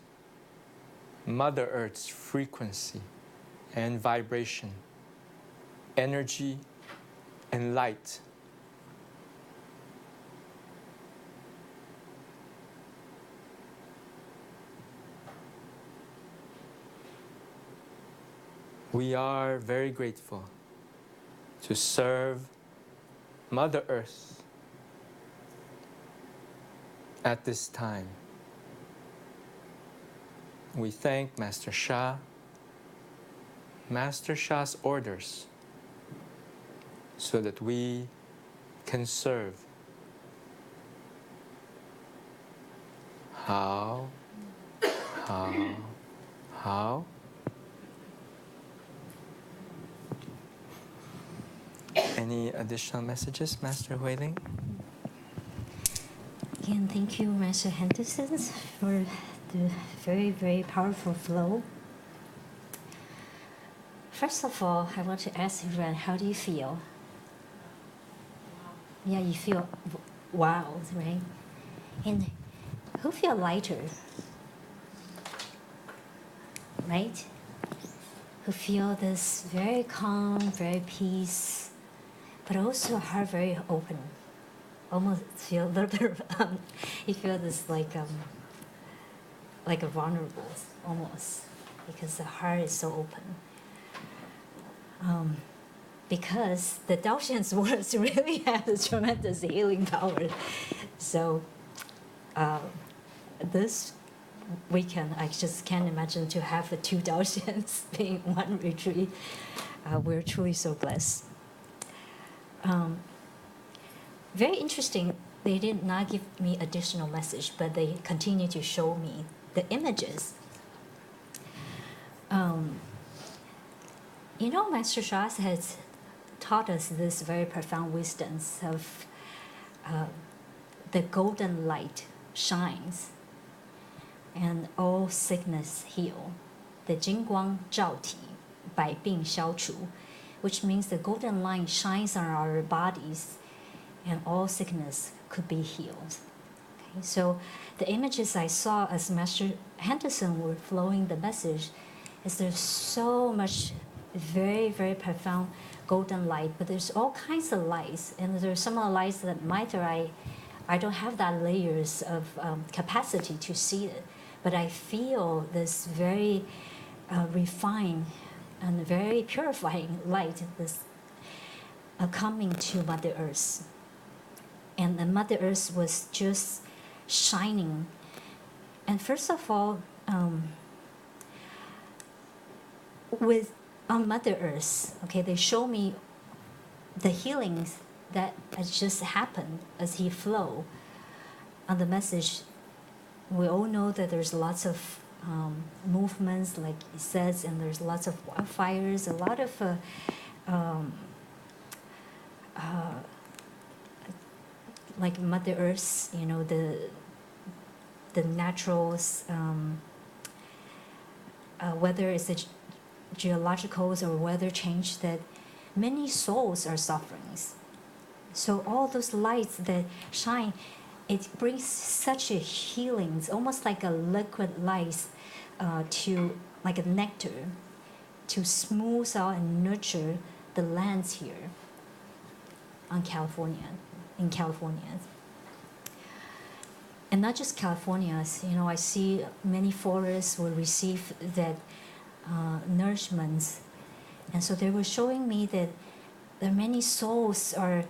Mother Earth's frequency and vibration, energy and light. We are very grateful to serve Mother Earth at this time. We thank Master Sha, Master Sha's orders, so that we can serve. How? Any additional messages, Master Huiling?
Again, thank you, Master Henderson, for the very, very powerful flow. First of all, I want to ask everyone, how do you feel? Yeah, you feel wild, right? And who feel lighter? Right? Who feel this very calm, very peace, but also heart very open. Almost feel a little bit, you feel this like a vulnerable, almost, because the heart is so open. Because the Daoxian's words really have a tremendous healing power. So this weekend, I just can't imagine to have the two Daoxians being one retreat. We're truly so blessed. Very interesting, they did not give me additional message, but they continue to show me the images. Master Shas has taught us this very profound wisdom of the golden light shines and all sickness heal. The 金光照体，百病消除, which means the golden light shines on our bodies and all sickness could be healed. Okay, so the images I saw as Master Henderson were flowing the message is there's so much very, very profound golden light, but there's all kinds of lights, and there's some of the lights that I don't have that layers of capacity to see it, but I feel this very refined and very purifying light this coming to Mother Earth. And the Mother Earth was just shining. And first of all, on Mother Earth, okay, they show me the healings that has just happened as he flow. On the message, we all know that there's lots of movements, like it says, and there's lots of wildfires, a lot of like Mother Earth, the naturals, whether it's a geologicals or weather change, that many souls are suffering. So all those lights that shine, it brings such a healing. It's almost like a liquid light, like a nectar, to smooth out and nurture the lands here in California. And not just California, I see many forests will receive that nourishment. And so they were showing me that there are many souls are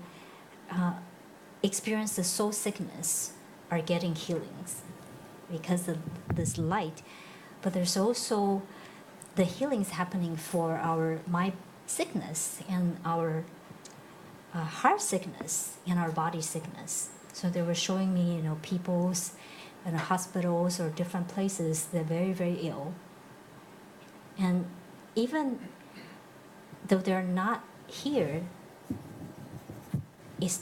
experience the soul sickness, are getting healings because of this light. But there's also the healings happening for my sickness and our heart sickness and our body sickness. So they were showing me, people's in hospitals or different places, they're very, very ill. And even though they're not here,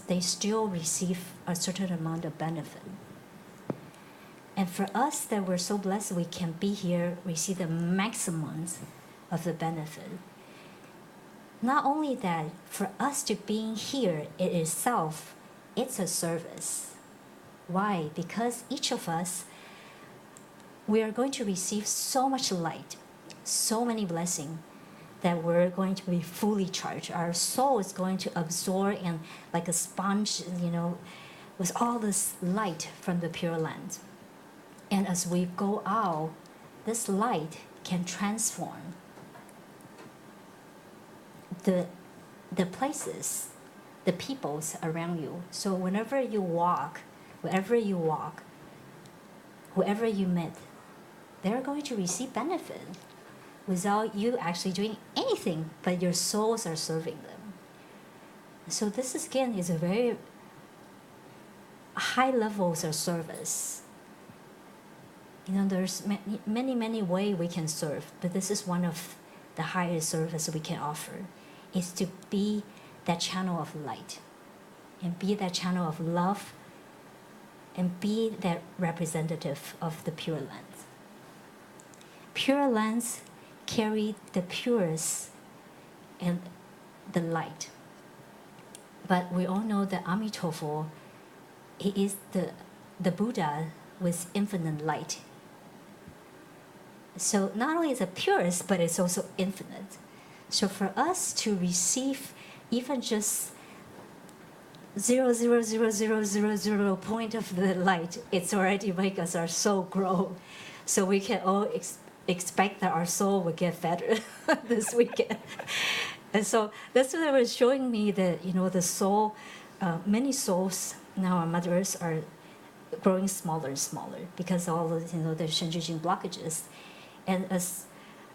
they still receive a certain amount of benefit. And for us that we're so blessed we can be here, receive the maximums of the benefit. Not only that, for us to being here in itself, it's a service. Why? Because each of us, we are going to receive so much light, so many blessings, that we're going to be fully charged. Our soul is going to absorb and like a sponge, with all this light from the Pureland. And as we go out, this light can transform the places, the peoples around you. So wherever you walk, whoever you meet, they're going to receive benefit without you actually doing anything, but your souls are serving them. So this is a very high levels of service. There's many ways we can serve, but this is one of the highest service we can offer, is to be that channel of light and be that channel of love and be that representative of the Pure Land. Pure Lands carry the purest and the light. But we all know that Amitabha, he is the Buddha with infinite light. So not only is it purest, but it's also infinite. So for us to receive even just 0.00000 point of the light, it's already make us our soul grow. So we can all expect that our soul will get better this weekend. And so that's what it was showing me that, the soul, many souls now, our mothers are growing smaller and smaller because all of, the Shenjujing blockages. And as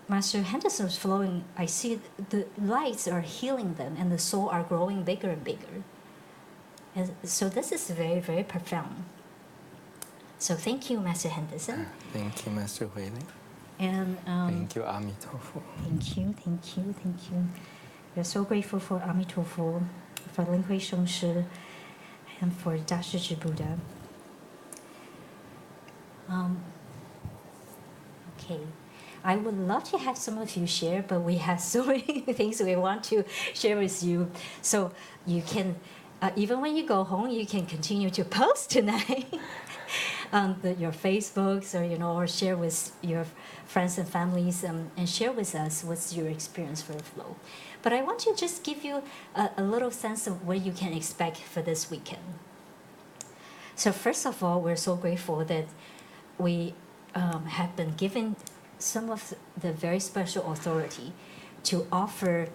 Master Henderson was flowing, I see the lights are healing them and the soul are growing bigger and bigger. And so this is very, very profound. So thank you, Master Henderson.
Thank you, Master Huiling.
And
Thank you, Amitabha.
Thank you. We're so grateful for Amitabha, for Lin Hui Sheng Shi, and for Dashi Zhi Buddha. Okay. I would love to have some of you share, but we have so many things we want to share with you. So you can, even when you go home, you can continue to post tonight on your Facebooks or share with your friends and families and share with us what's your experience for the flow. But I want to just give you a little sense of what you can expect for this weekend. So first of all, we're so grateful that we have been given some of the very special authority to offer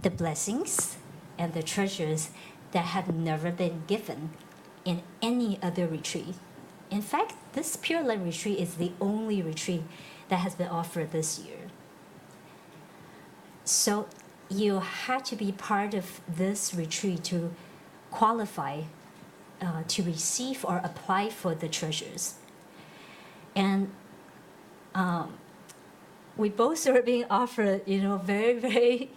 the blessings and the treasures that have never been given in any other retreat. In fact, this Pureland retreat is the only retreat that has been offered this year. So you had to be part of this retreat to qualify to receive or apply for the treasures. And we both are being offered, very, very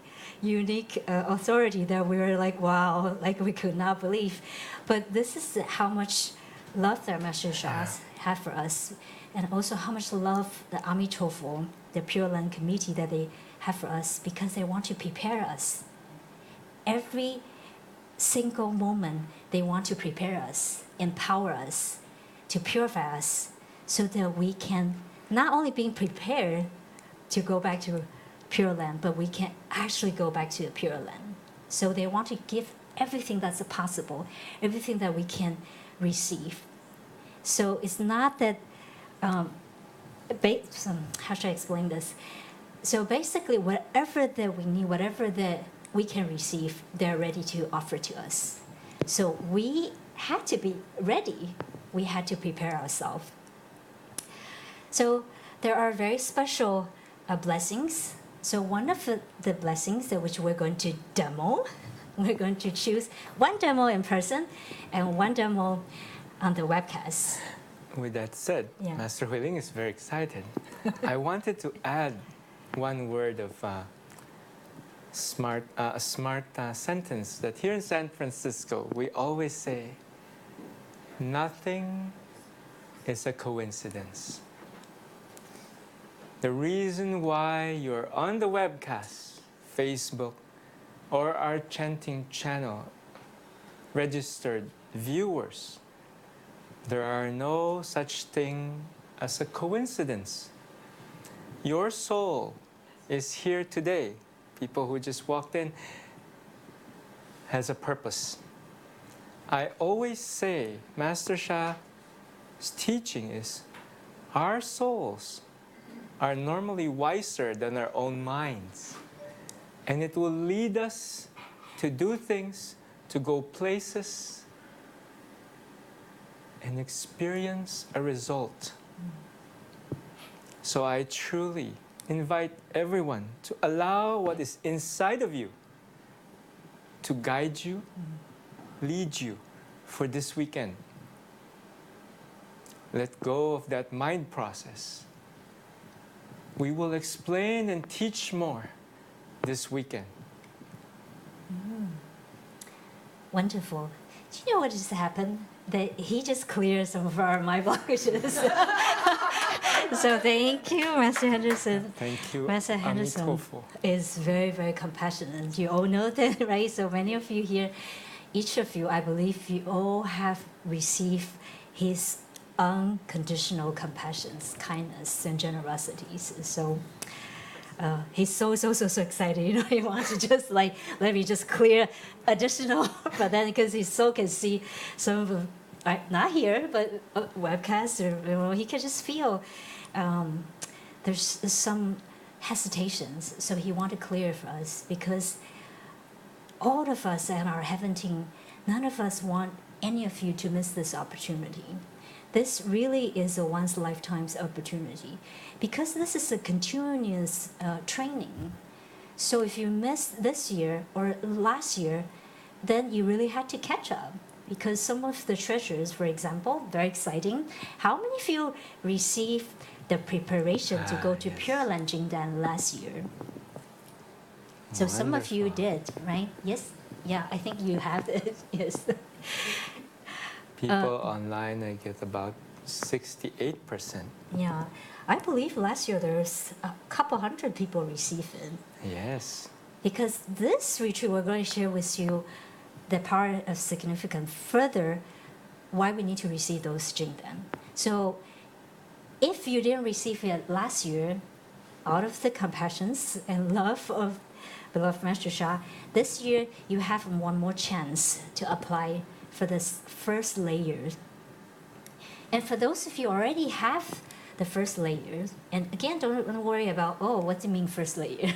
unique authority that we were like, wow, like we could not believe. But this is how much love that Master Shas have for us, and also how much love the Amitabha, the Pureland committee, that they have for us, because they want to prepare us. Every single moment, they want to prepare us, empower us, to purify us, so that we can not only be prepared to go back to Pureland, but we can actually go back to the Pureland. So they want to give everything that's possible, everything that we can receive. So it's not that, how should I explain this? So basically, whatever that we need, whatever that we can receive, they're ready to offer to us. So we had to be ready. We had to prepare ourselves. So there are very special blessings. So one of the blessings that which we're going to demo, we're going to choose one demo in person and one demo on the webcast.
With that said,
Yeah.
Master Huiling is very excited. I wanted to add one word of a smart sentence that here in San Francisco, we always say, nothing is a coincidence. The reason why you're on the webcast, Facebook, or our Chanting channel, registered viewers, there are no such thing as a coincidence. Your soul is here today. People who just walked in has a purpose. I always say, Master Sha's teaching is, our souls are normally wiser than our own minds. And it will lead us to do things, to go places, and experience a result. So I truly invite everyone to allow what is inside of you to guide you, lead you for this weekend. Let go of that mind process. We will explain and teach more this weekend.
Wonderful. Do you know what just happened? That he just cleared some of our mind blockages. So thank you, Master Henderson.
Thank you,
Master Henderson
Amigo.
is very, very compassionate. You all know that, right? So many of you here, each of you, I believe you all have received his unconditional compassions, kindness, and generosities. So he's so excited. You know, he wants to just like, let me just clear additional, but then because he so can see some of them, not here, but webcast, or you know, he can just feel there's some hesitations. So he want to clear for us, because all of us and our heaven team, none of us want any of you to miss this opportunity. This really is a once lifetime's opportunity, because this is a continuous training. So if you missed this year or last year, then you really had to catch up, because some of the treasures, for example, very exciting. How many of you received the preparation to go to Pureland Jingdan last year? So some of you did, right? Yes? Yeah, I think you have it. Yes.
People online, I get about 68%.
Yeah. I believe last year there's a couple hundred people receive it.
Yes.
Because this retreat, we're going to share with you the power of significance further, why we need to receive those Jingdan. So if you didn't receive it last year, out of the compassions and love of beloved Master Sha, this year you have one more chance to apply for this first layer. And for those of you who already have the first layer, and again, don't worry about, oh, what do you mean first layer?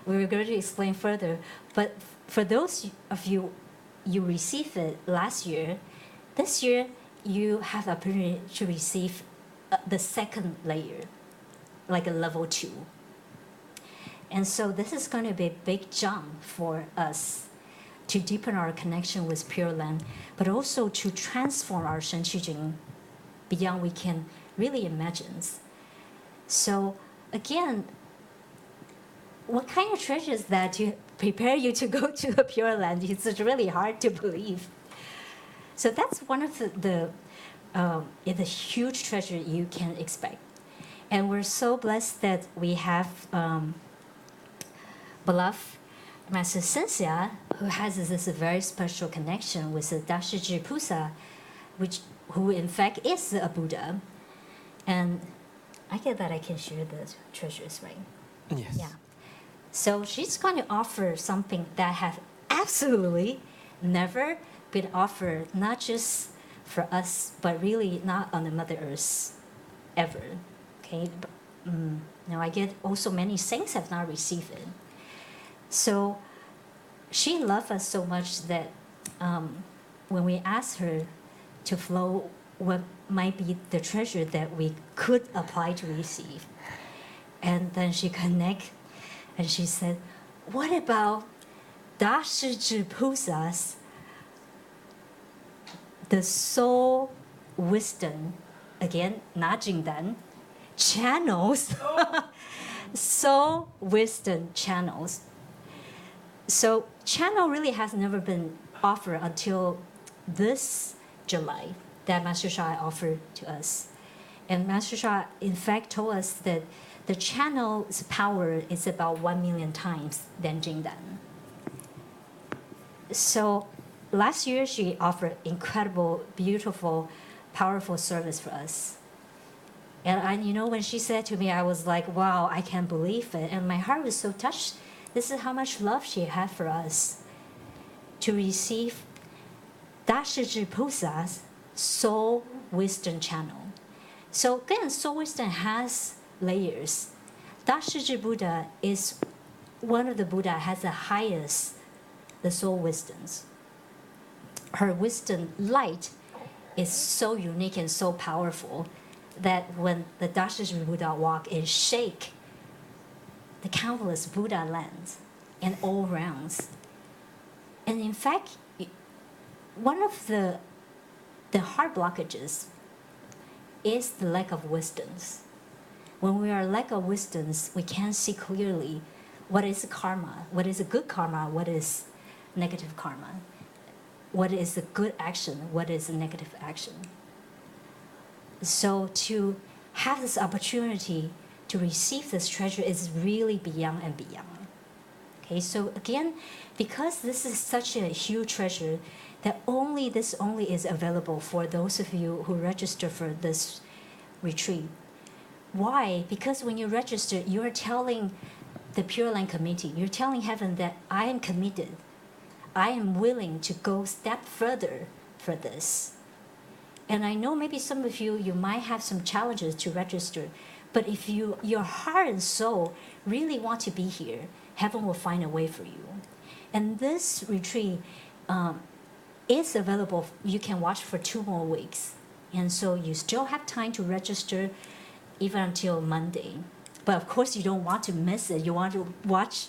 We're going to explain further. But for those of you, you received it last year, this year you have the opportunity to receive the second layer, like a level 2. And so this is going to be a big jump for us to deepen our connection with Pureland, but also to transform our Shen Qi Jing beyond we can really imagine. So again, what kind of treasures that to prepare you to go to a Pureland? It's really hard to believe. So that's one of the huge treasure you can expect. And we're so blessed that we have beloved Master Sensei, who has this very special connection with the Dashiji Pusa, who in fact is a Buddha. And I get that I can share the treasures, right?
Yes.
Yeah. So she's going to offer something that has absolutely never been offered, not just for us, but really not on the Mother Earth ever. Okay. Now I get also many saints have not received it. So she loved us so much that when we asked her to flow what might be the treasure that we could apply to receive, and then she connect and she said, what about Dashiji Pusa's the soul wisdom, again, not Jingdan, channels, soul wisdom channels. So channel really has never been offered until this July that Master Sha offered to us. And Master Sha, in fact, told us that the channel's power is about 1 million times than Jingdan. So last year, she offered incredible, beautiful, powerful service for us. And you know, when she said to me, I was like, wow, I can't believe it. And my heart was so touched. This is how much love she had for us to receive Dashiji Pusa's soul wisdom channel. So again, soul wisdom has layers. Dashiji Buddha is one of the Buddha has the highest, the soul wisdoms. Her wisdom light is so unique and so powerful that when the Dashiji Buddha walk and shake the countless Buddha lands and all realms. And in fact, one of the heart blockages is the lack of wisdoms. When we are lack of wisdoms, we can't see clearly what is karma, what is a good karma, what is negative karma, what is a good action, what is a negative action. So to have this opportunity to receive this treasure is really beyond and beyond. Okay, so again, because this is such a huge treasure, that this only is available for those of you who register for this retreat. Why? Because when you register, you are telling the Pureland community, you're telling heaven that I am committed. I am willing to go step further for this. And I know maybe some of you might have some challenges to register, but if your heart and soul really want to be here, heaven will find a way for you. And this retreat is available. You can watch for 2 more weeks. And so you still have time to register even until Monday. But of course, you don't want to miss it. You want to watch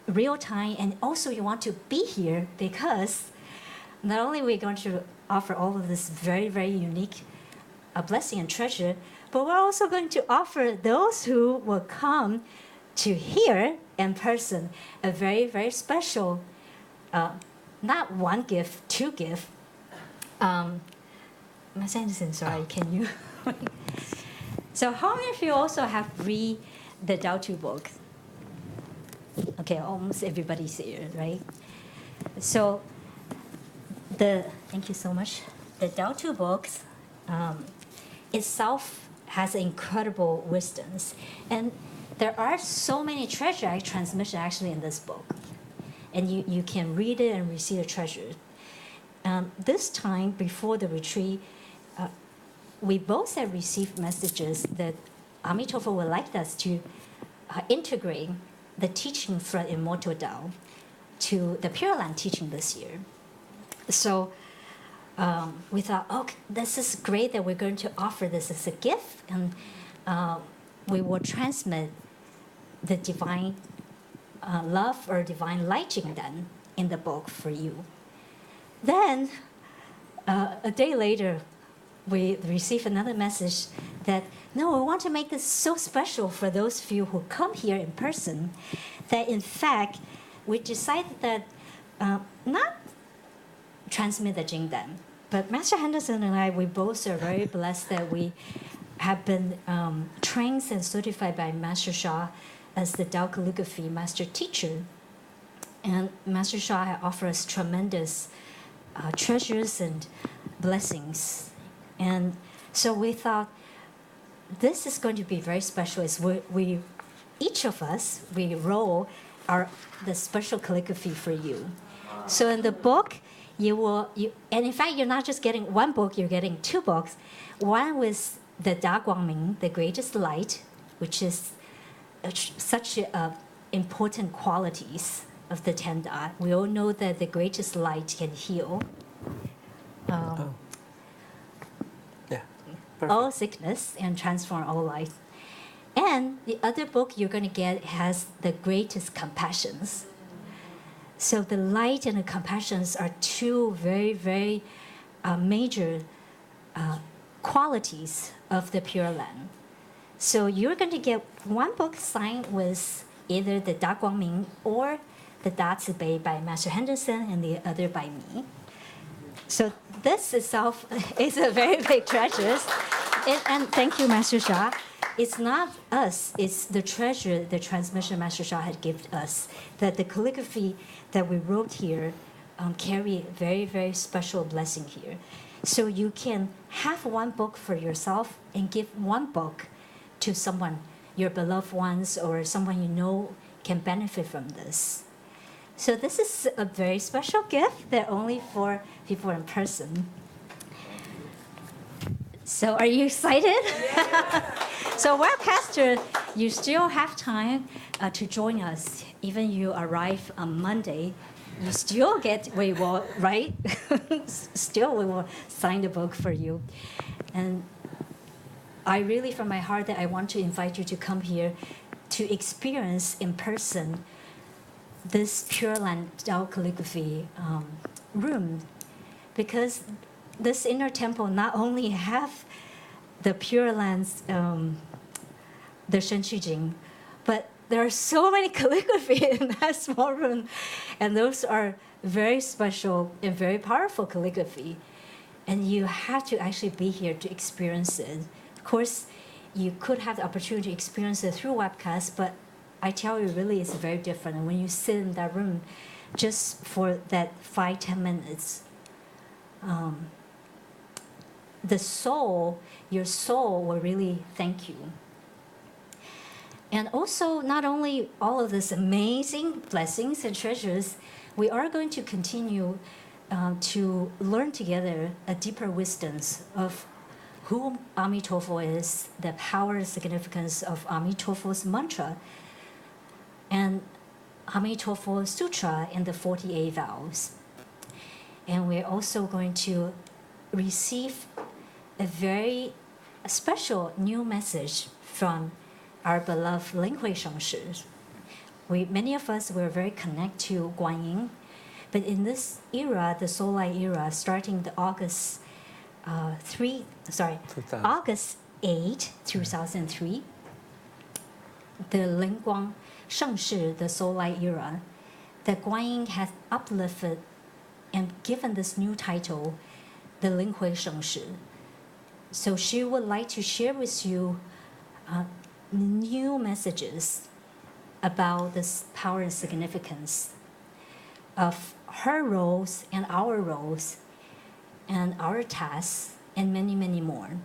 real time, and also you want to be here because not only are we going to offer all of this very, very unique blessing and treasure, but we're also going to offer those who will come to hear in person a very, very special, not one gift, 2 gifts. Ms. Henderson, sorry, can you? So how many of you also have read the Tao Te book? Okay, almost everybody's here, right? So thank you so much. The Tao Te books itself has incredible wisdoms. And there are so many treasure transmission actually in this book. And you can read it and receive the treasure. This time, before the retreat, we both have received messages that Amigo would like us to integrate the teaching from Immortal Tao to the Pureland teaching this year. So we thought, okay, this is great that we're going to offer this as a gift, and we will transmit the divine love or divine lighting then in the book for you. Then, a day later, we received another message that, no, we want to make this so special for those of you who come here in person, that in fact, we decided that not transmit the Jingdan, but Master Henderson and I, we both are very blessed that we have been trained and certified by Master Sha as the Tao Calligraphy Master Teacher. And Master Sha offers tremendous treasures and blessings. And so we thought this is going to be very special. Is we each of us, we roll the special calligraphy for you. So in the book, and in fact, you're not just getting one book, you're getting 2 books. One with the Da Guangming, the greatest light, which is such important qualities of the 10 Da. We all know that the greatest light can heal all sickness and transform all life. And the other book you're going to get has the greatest compassions. So the light and the compassions are 2 very, very major qualities of the Pure Land. So you're going to get one book signed with either the Da Guangming or the Da Zibei by Master Henderson, and the other by me. So this itself is a very big treasure. And thank you, Master Sha. It's not us, it's the treasure the transmission Master Sha had given us, that the calligraphy that we wrote here carry very, very special blessing here. So you can have one book for yourself and give one book to someone, your beloved ones, or someone you know can benefit from this. So this is a very special gift that only for people in person. So are you excited? So Webcaster, you still have time to join us. Even you arrive on Monday, you still get, right? Still we will sign the book for you. And I really, from my heart, that I want to invite you to come here to experience in person this Pureland Tao calligraphy room, because this inner temple not only have the Pureland's the Shen Qi Jing, but there are so many calligraphy in that small room, and those are very special and very powerful calligraphy, and you have to actually be here to experience it Of course, you could have the opportunity to experience it through webcast, but I tell you, really, it's very different. And when you sit in that room, just for that 5-10 minutes, your soul will really thank you. And also, not only all of these amazing blessings and treasures, we are going to continue to learn together a deeper wisdoms of who Amitofo is, the power and significance of Amitofo's mantra, and Amitofo Sutra and the 48 vows. And we're also going to receive a very special new message from our beloved Lin-Hui Shengshi. Many of us were very connected to Guanyin, but in this era, the Soul Light era, starting the August 8, 2003, the Ling Guang Shengshi, the Soul Light era, the Guanyin has uplifted and given this new title, the Lin-Hui Shengshi. So she would like to share with you new messages about this power and significance of her roles and our tasks, and many, many more.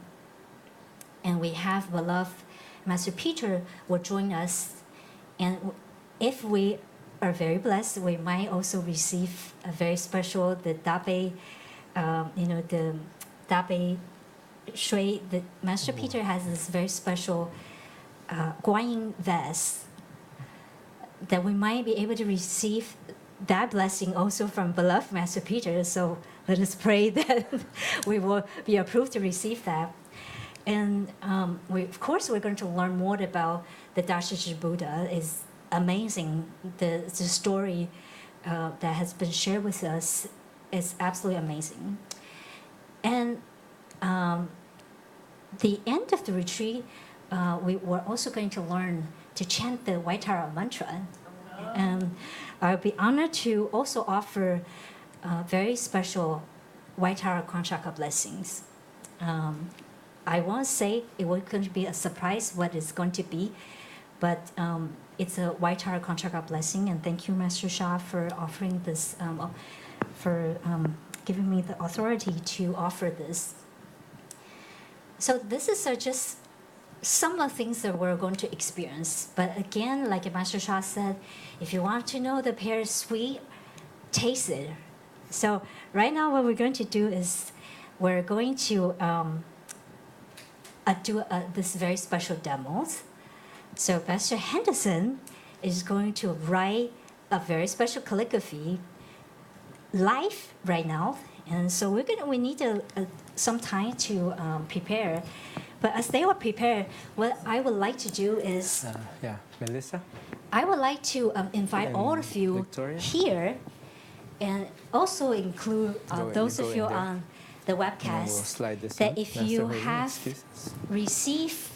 And we have beloved Master Peter will join us, and if we are very blessed, we might also receive a very special, the Dabe, the Dabe Shui. The Master Peter has this very special Guanyin vest that we might be able to receive that blessing also from beloved Master Peter. So let us pray that we will be approved to receive that. And of course, we're going to learn more about the Dashaji Buddha. It's amazing. The story that has been shared with us is absolutely amazing. And the end of the retreat, we were also going to learn to chant the White Tara mantra. And I'll be honored to also offer very special White Tara Chakra blessings. I won't say it was going to be a surprise what it's going to be, but it's a White Tara Chakra blessing. And thank you, Master Sha, for offering this, for giving me the authority to offer this. So this is just some of the things that we're going to experience. But again, like Master Sha said, if you want to know the pear is sweet, taste it. So right now what we're going to do is we're going to do this very special demos. So Master Henderson is going to write a very special calligraphy live right now. And so we need some time to prepare. But as they were prepared, what I would like to do is...
Melissa?
I would like to invite all of you
Victoria?
here and also include those of you on the webcast that if you have received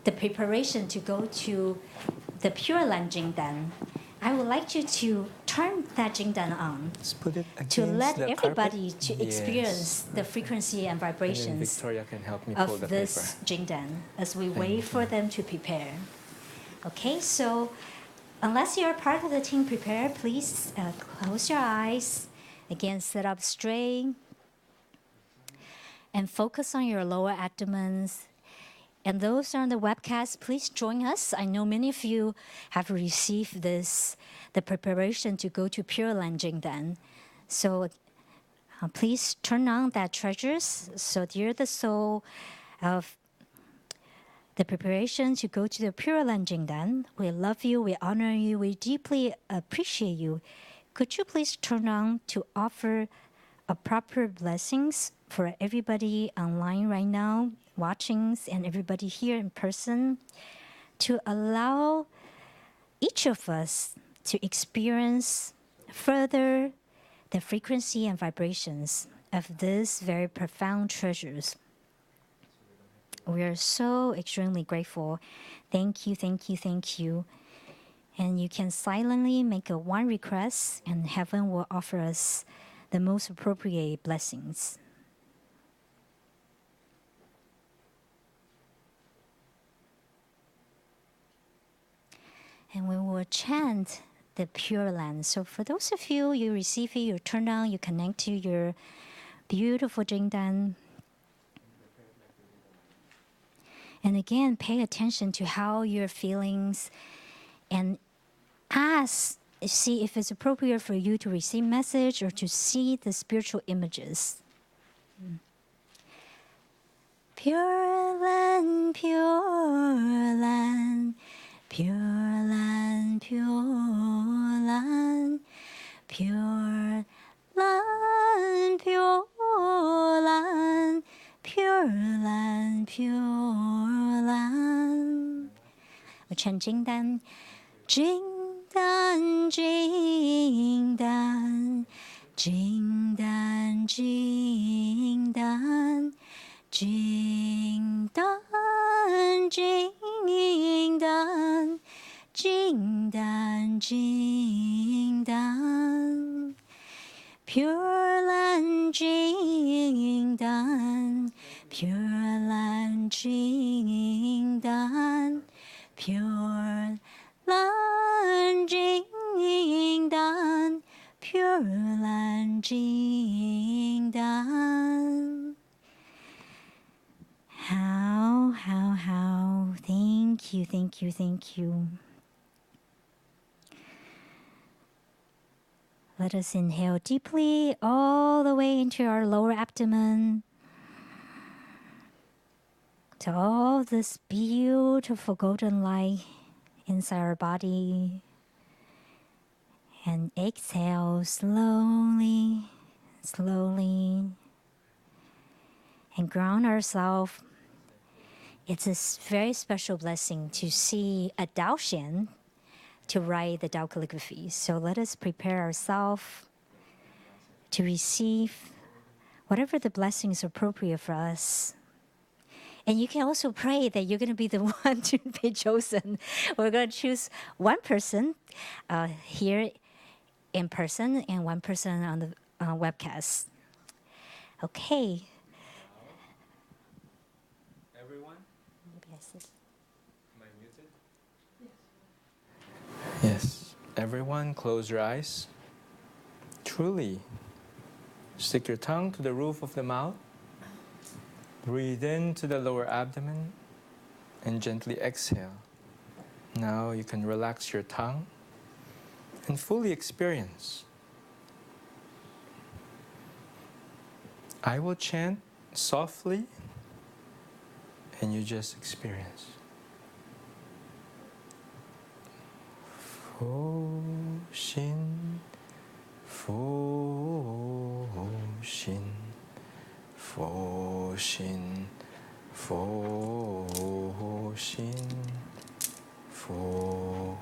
the preparation to go to the Pureland Jingdan, I would like you to turn that Jingdan on to let everybody to experience the frequency and vibrations of this Jingdan as we wait for them to prepare. Okay, so unless you're part of the team prepare, please close your eyes. Again, sit up straight and focus on your lower abdomens. And those on the webcast, please join us. I know many of you have received the preparation to go to Pureland Jingdan. So please turn on that treasures. So dear the soul of the preparation to go to the Pureland Jingdan, we love you, we honor you, we deeply appreciate you. Could you please turn on to offer a proper blessings for everybody online right now, watching, and everybody here in person, to allow each of us to experience further the frequency and vibrations of these very profound treasures. We are so extremely grateful. Thank you, thank you, thank you. And you can silently make one request, and heaven will offer us the most appropriate blessings. And we will chant the Pureland. So for those of you, you receive it, you turn on, you connect to your beautiful Jingdan. And again, pay attention to how your feelings and ask, see if it's appropriate for you to receive message or to see the spiritual images. Pureland, Pureland, Pureland, Pureland, Pureland, Pureland, Pureland, Pureland. We chant Jingdan, Jingdan, Jingdan, Jingdan, Jingdan, Jingdan, Jingdan, Jingdan, Jingdan. Pureland, Jingdan, Pureland, Jingdan, Pureland, Jingdan, Pureland, Jingdan. How. Thank you, thank you, thank you. Let us inhale deeply all the way into our lower abdomen. To all this beautiful golden light inside our body. And exhale slowly, slowly. And ground ourselves. It's a very special blessing to see a Daoxian to write the Tao calligraphy. So let us prepare ourselves to receive whatever the blessings appropriate for us. And you can also pray that you're going to be the one to be chosen. We're going to choose one person here in person and one person on the webcast. Okay.
Everyone?
Yes.
Am I muted? Yes. Everyone, close your eyes. Truly. Stick your tongue to the roof of the mouth. Breathe into the lower abdomen and gently exhale. Now you can relax your tongue and fully experience. I will chant softly and you just experience. Fo Shin, Fo Shin, Fo Shin, Fo Shin, Fo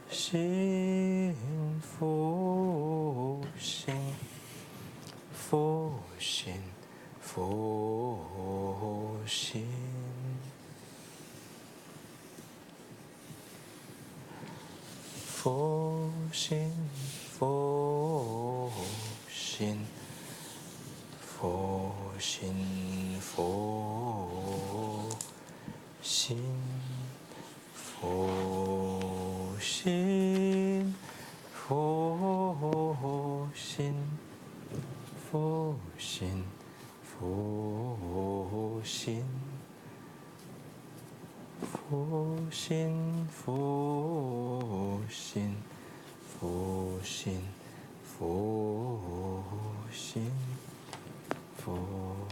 Shin, Fo Shin, Fo Shin, Fo Shin. Fo Shin, Fo Shin, Fo Shin, Fo Shin, Fo Shin, Fo Shin, Fo Shin, Fo Shin. Fo Shin, Fo Shin, Fo Shin, Fo Shin, Fo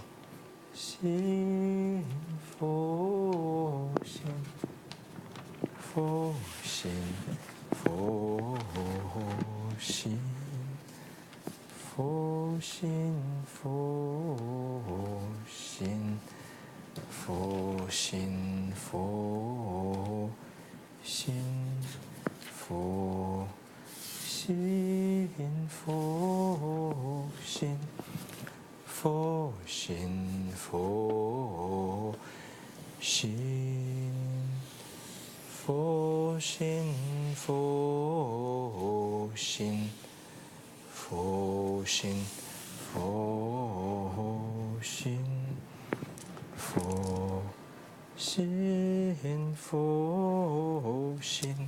Shin, Fo Shin, Fo Shin, Fo Shin, Fo Shin, Fo Shin. Fo Shin, Fo Shin, Fo Shin, Fo Shin, Fo Shin, Fo Shin, Fo Shin, Fo Shin, Fo Shin, Fo Shin. Fo Shin, Fo Shin,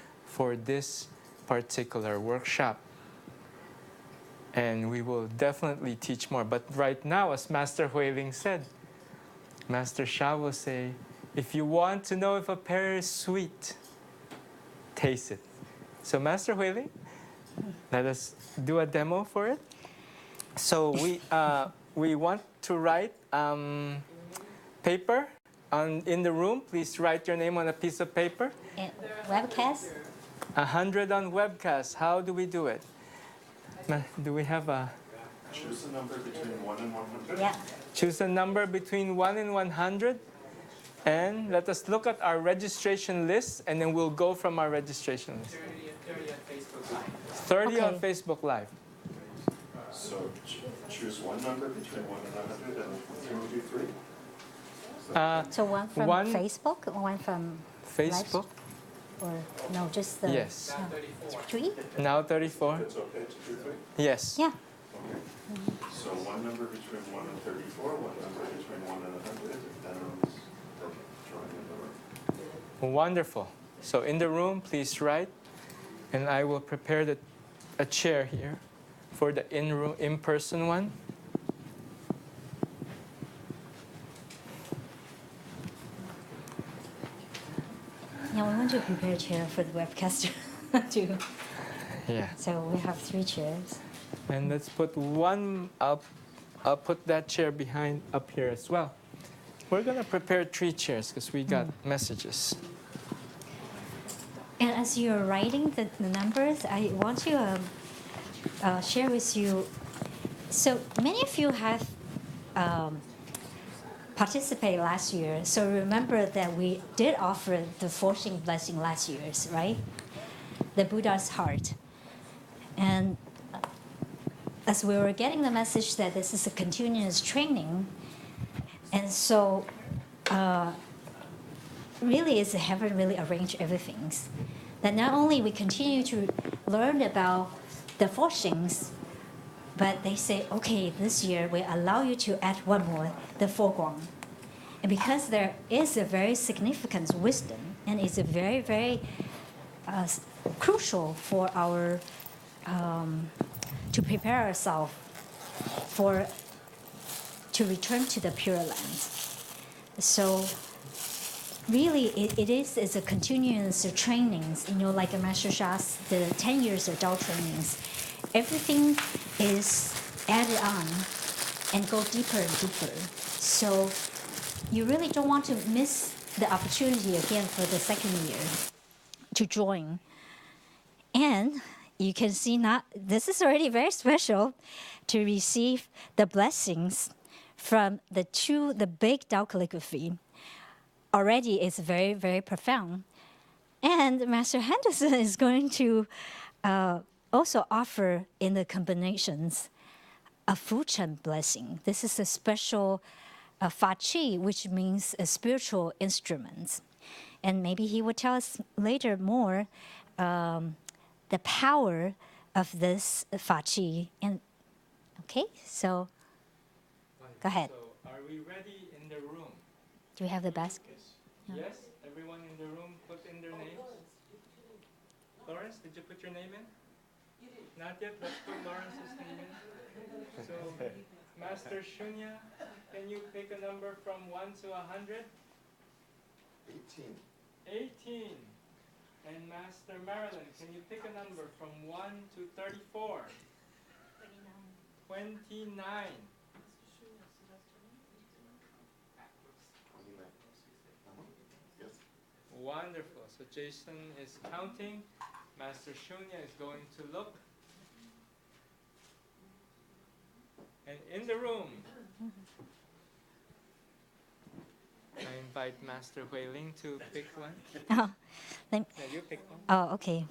for this particular workshop. And we will definitely teach more. But right now, as Master Huiling said, Master Sha will say, if you want to know if a pear is sweet, taste it. So Master Huiling, let us do a demo for it. So we want to write paper in the room. Please write your name on a piece of paper.
And webcast?
100 on webcast. How do we do it? Do we have a...
Choose a number between 1 and 100.
Yeah.
Choose a number between 1 and 100. And let us look at our registration list, and then we'll go from our registration list.
30 on Facebook Live.
30 on
Okay.
Facebook Live.
So choose one number between 1 and 100, and can we do 3?
So one from
One-
Facebook, or one from
Facebook.
or no, just the
Yes.
3?
Now 34.
It's okay to do 3?
Yes.
Yeah.
Okay. So one number between 1 and 34, one number between 1 and 100, and then drawing in the room.
Wonderful. So in the room, please write, and I will prepare a chair here for the in-person one.
Yeah, we want to prepare a chair for the webcaster too.
Yeah.
So we have 3 chairs.
And let's put one up. I'll put that chair behind up here as well. We're going to prepare 3 chairs because we got messages.
And as you're writing the numbers, I want to share with you. So many of you have participated last year. So remember that we did offer the forcing blessing last year, right? The Buddha's heart. And as we were getting the message that this is a continuous training, and so really is haven't really arranged everything. That not only we continue to learn about the forcings, but they say, okay, this year we allow you to add one more, the foreground. And because there is a very significant wisdom, and it's a very, very crucial for our to prepare ourselves to return to the Pure Land. So really it is a continuous trainings, like a Master Sha's, the 10 years of Tao trainings. Everything is added on and go deeper and deeper. So you really don't want to miss the opportunity again for the second year to join. And you can see this is already very special to receive the blessings from the big Tao calligraphy. Already it's very, very profound. And Master Henderson is going to also offer in the combinations a Chant blessing. This is a special Fa Qi, which means a spiritual instrument. And maybe he will tell us later more the power of this Fa Qi. And okay, so go ahead.
So are we ready in the room?
Do we have the basket?
Yes? Everyone in the room put in their names? Lawrence, did you put your name in? Not yet. Let's put Lawrence's name in. So, Master Shunya, can you pick a number from 1 to 100?
18.
18. And Master Marilyn, can you pick a number from 1 to 34? 29.
Yes.
Wonderful. So Jason is counting. Master Shunya is going to look. And in the room, I invite Master Huiling to pick one.
Oh,
Yeah, you pick one.
oh, okay.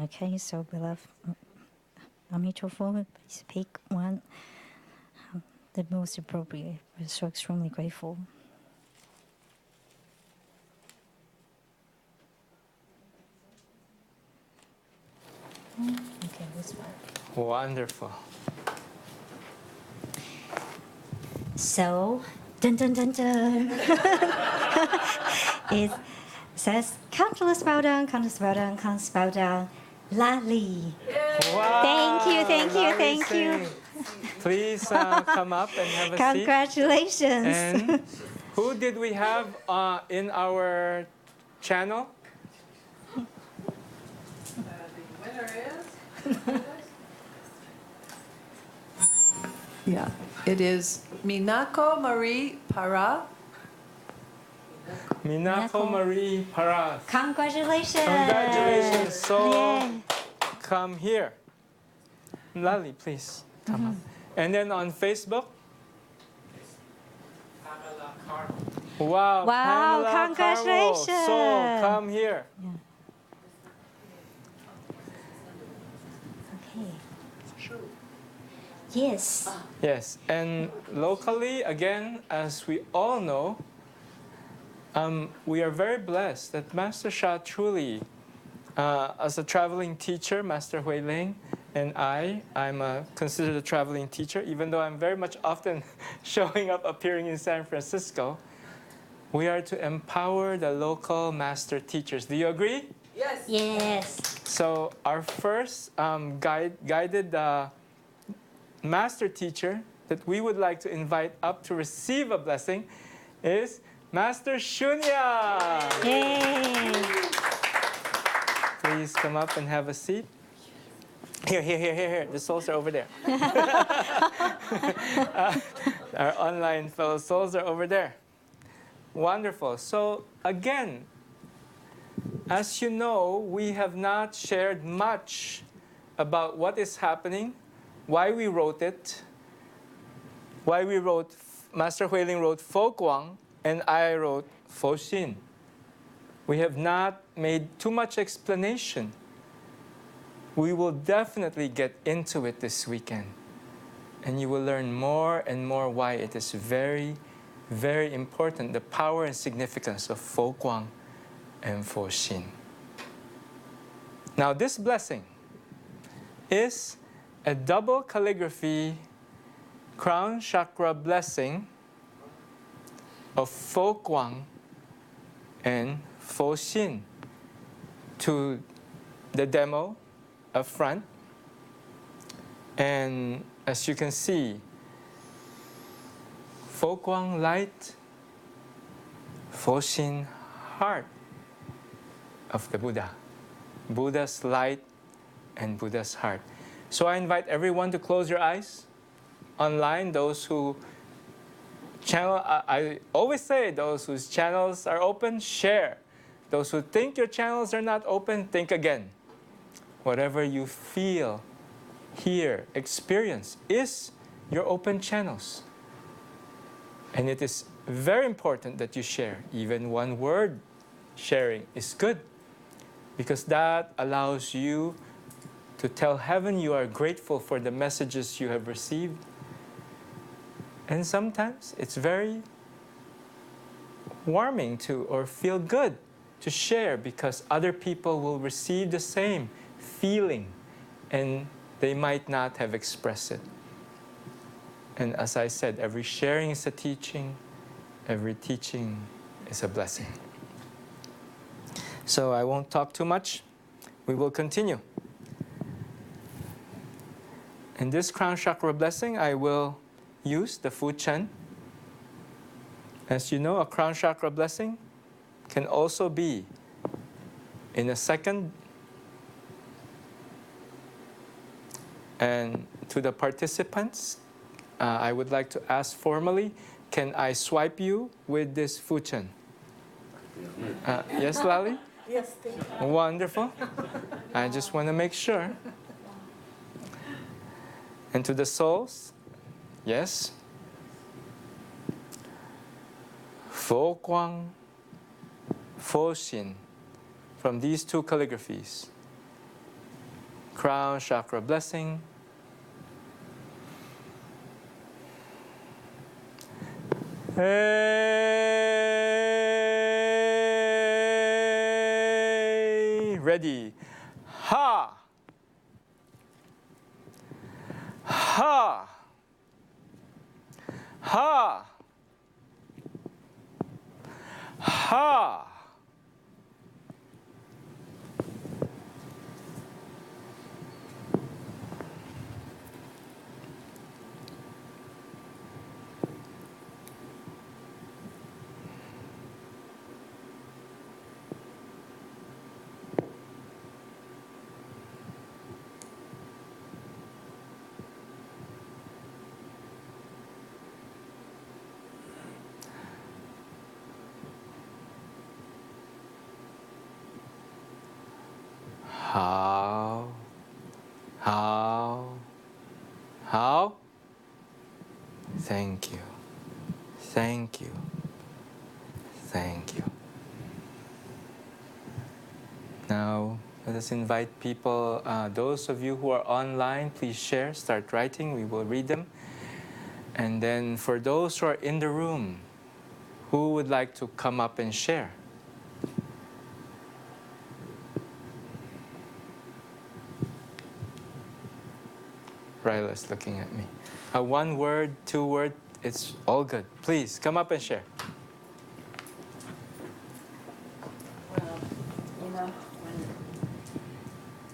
Okay, so beloved Amigo, please pick one, the most appropriate. We're so extremely grateful. Okay, this one.
Wonderful.
So, dun dun dun dun. says, countless bow down, countless bow down, countless bow down. Lali.
Wow.
Thank you, thank you,
Lali
thank you.
Singh. Please come up and have a seat.
Congratulations.
And who did we have in our channel?
The winner is? Yeah, it is Minako Marie Para.
Minako Marie Paras.
Congratulations.
Congratulations. So
Yay.
come here. Lali, please come up. And then on Facebook? Wow,
Wow,
Pamela
congratulations.
Carlo. So come here.
Okay. Yes.
Yes, and locally, again, as we all know, we are very blessed that Master Sha truly, as a traveling teacher, Master Hui Ling, and I'm considered a traveling teacher, even though I'm very much often showing up, appearing in San Francisco. We are to empower the local master teachers. Do you agree?
Yes.
Yes.
So our first guided master teacher that we would like to invite up to receive a blessing is Master Shunya.
Yay.
Please come up and have a seat. Here. The souls are over there. Our online fellow souls are over there. Wonderful. So again, as you know, we have not shared much about what is happening, why we wrote it, Master Hui Ling wrote Fo Guang, and I wrote Fo Xin. We have not made too much explanation. We will definitely get into it this weekend. And you will learn more and more why it is very, very important, the power and significance of Fo Guang and Fo Xin. Now this blessing is a double calligraphy crown chakra blessing of Fo Guang and Fo Xin. To the demo up front, and as you can see, Fo Guang light, Fo Xin heart of the Buddha, Buddha's light and Buddha's heart. So I invite everyone to close your eyes. Online, those who channel, I always say those whose channels are open, share. Those who think your channels are not open, think again. Whatever you feel, hear, experience is your open channels. And it is very important that you share. Even one word sharing is good, because that allows you to tell heaven you are grateful for the messages you have received. And sometimes it's very warming to, or feel good to share, because other people will receive the same feeling and they might not have expressed it. And as I said, every sharing is a teaching, every teaching is a blessing. So I won't talk too much. We will continue. In this crown chakra blessing, I will use the Fu Chen. As you know, a crown chakra blessing can also be in a second. And to the participants, I would like to ask formally, can I swipe you with this Fu Chen? Yes, Lali?
Yes, thank you.
Wonderful. I just want to make sure. And to the souls, yes. Fo Guang, Fo Xin, from these two calligraphies. Crown chakra blessing. Hey, ready. Ha. Ha. Ha. Ha. Thank you. Thank you. Thank you. Now, let us invite people, those of you who are online, please share, start writing, we will read them. And then for those who are in the room, who would like to come up and share? Ryla's looking at me. One word, 2 word, it's all good. Please, come up and share.
Well, you know,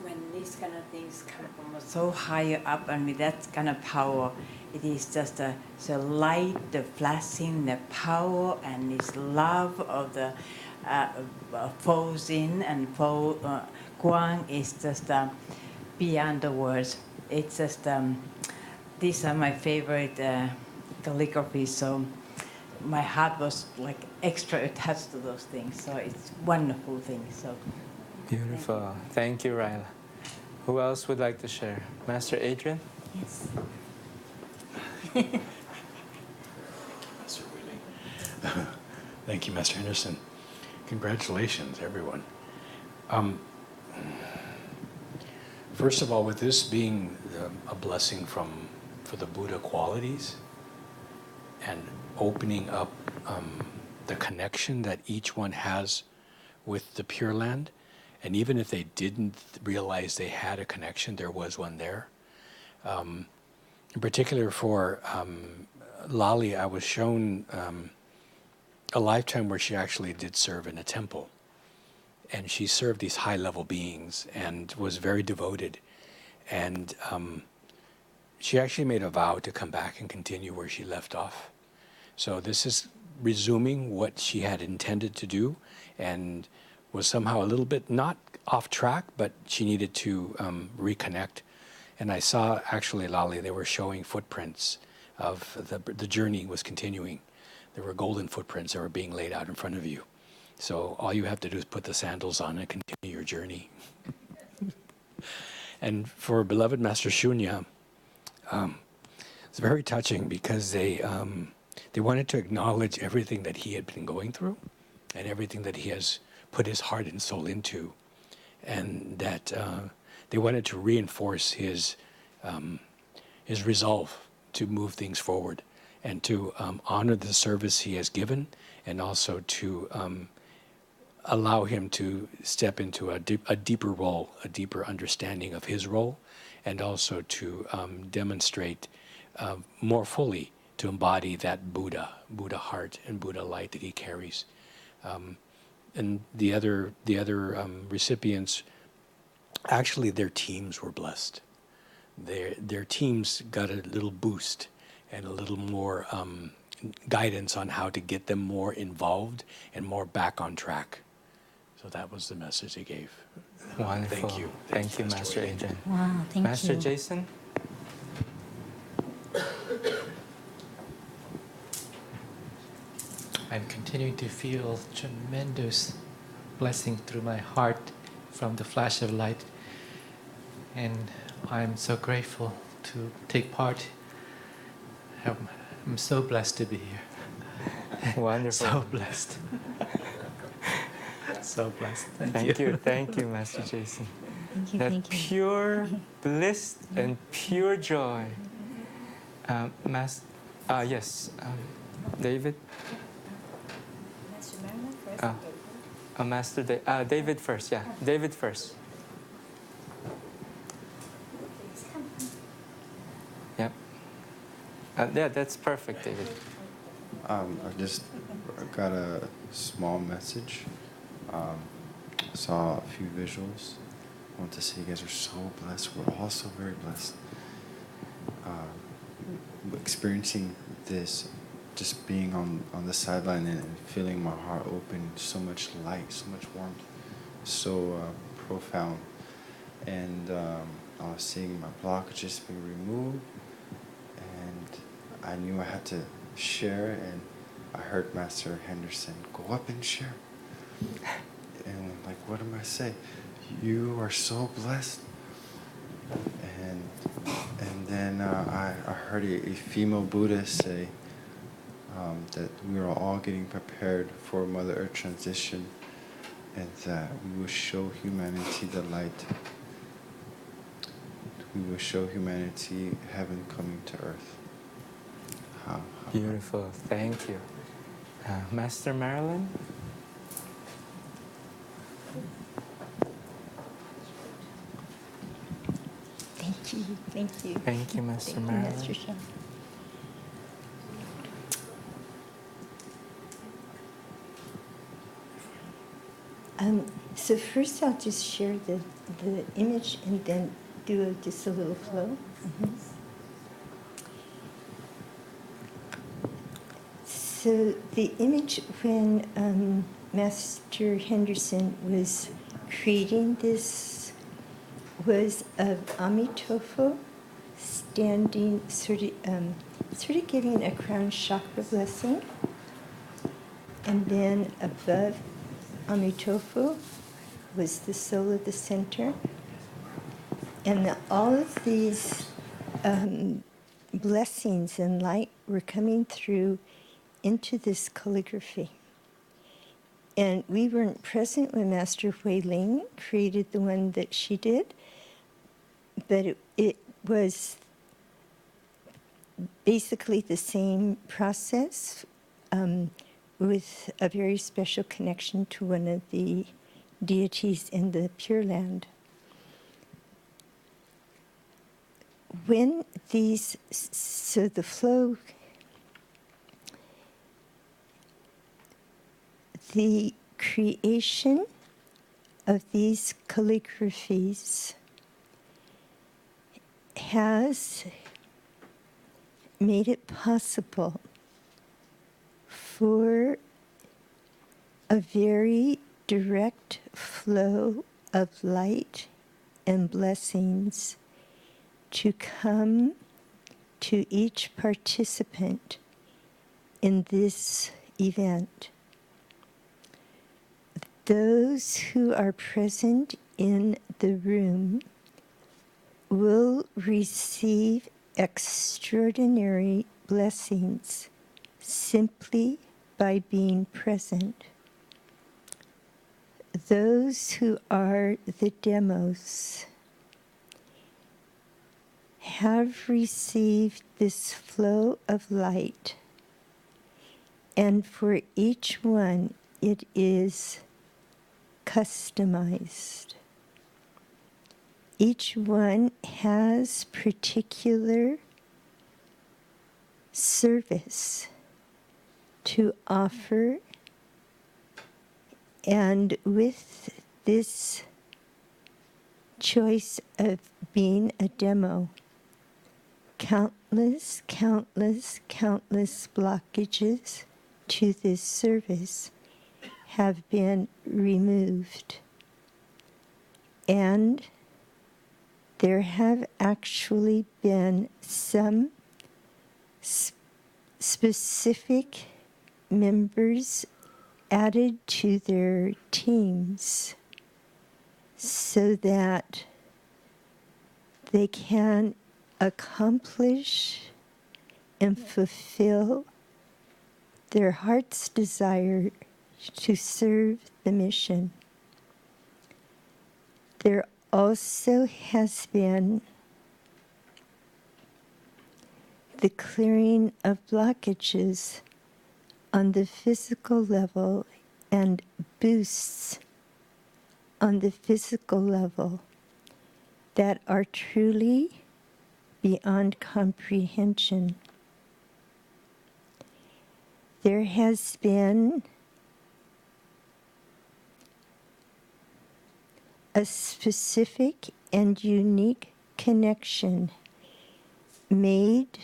when these kind of things come from so high up and with that kind of power, it is just the light, the flashing, the power, and this love of the Fo Xin and Fo Guang is just beyond the words. It's just, these are my favorite calligraphy, so my heart was like extra attached to those things. So it's wonderful things. So
Beautiful. Thank you, Ryla. Who else would like to share? Master Adrian?
Yes.
Master Willie. Thank you, Master Henderson. Congratulations, everyone. First of all, with this being a blessing for the Buddha qualities and opening up the connection that each one has with the Pureland, and even if they didn't realize they had a connection, there was one there. In particular for Lali, I was shown a lifetime where she actually did serve in a temple. And she served these high-level beings and was very devoted. And she actually made a vow to come back and continue where she left off. So this is resuming what she had intended to do and was somehow a little bit not off track, but she needed to reconnect. And I saw actually, Lali, they were showing footprints of the journey was continuing. There were golden footprints that were being laid out in front of you. So all you have to do is put the sandals on and continue your journey. And for beloved Master Shunya, it's very touching because they wanted to acknowledge everything that he had been going through and everything that he has put his heart and soul into, and that they wanted to reinforce his resolve to move things forward and to honor the service he has given, and also to allow him to step into a deeper role, a deeper understanding of his role, and also to demonstrate more fully, to embody that Buddha heart and Buddha light that he carries. And the other recipients, actually their teams were blessed. Their teams got a little boost and a little more guidance on how to get them more involved and more back on track. So that was the message he gave.
Wonderful.
Thank you.
Thank you, Master
Willie.
Adrian.
Wow, thank
Master
you.
Jason?
I'm continuing to feel tremendous blessing through my heart from the flash of light. And I'm so grateful to take part. I'm so blessed to be here.
Wonderful.
So blessed. So blessed.
Thank you, Master Jason. That
Thank you.
pure bliss and pure joy. Yes, David? David first, yeah. David first. Yep. Yeah, that's perfect, David.
I just got a small message. Saw a few visuals. I want to say you guys are so blessed. We're all so very blessed. Experiencing this, just being on the sideline and feeling my heart open, so much light, so much warmth, so profound. And I was seeing my blockages being removed, and I knew I had to share, and I heard Master Henderson, go up and share. And I'm like, what am I saying? You are so blessed. And And then I heard a female Buddha say that we are all getting prepared for Mother Earth transition, and that we will show humanity the light. We will show humanity heaven coming to earth.
Beautiful, thank you. Master Marilyn?
Thank you, thank you.
Thank you, Master
Thank you,
Marilyn.
Master Shah. So first I'll just share the image and then do just a little flow. So the image when Master Henderson was creating this was of Amitabha standing, sort of giving a crown chakra blessing, and then above Amitabha was the soul of the center, and all of these blessings and light were coming through into this calligraphy. And we weren't present when Master Hui Ling created the one that she did, but it was basically the same process with a very special connection to one of the deities in the Pureland. When these, so the flow, the creation of these calligraphies has made it possible for a very direct flow of light and blessings to come to each participant in this event. Those who are present in the room will receive extraordinary blessings simply by being present. Those who are the demos have received this flow of light, and for each one it is customized. Each one has particular service to offer, and with this choice of being a demo, countless blockages to this service have been removed. And there have actually been some specific members added to their teams so that they can accomplish and fulfill their heart's desire to serve the mission. There also has been the clearing of blockages on the physical level and boosts on the physical level that are truly beyond comprehension. There has been a specific and unique connection made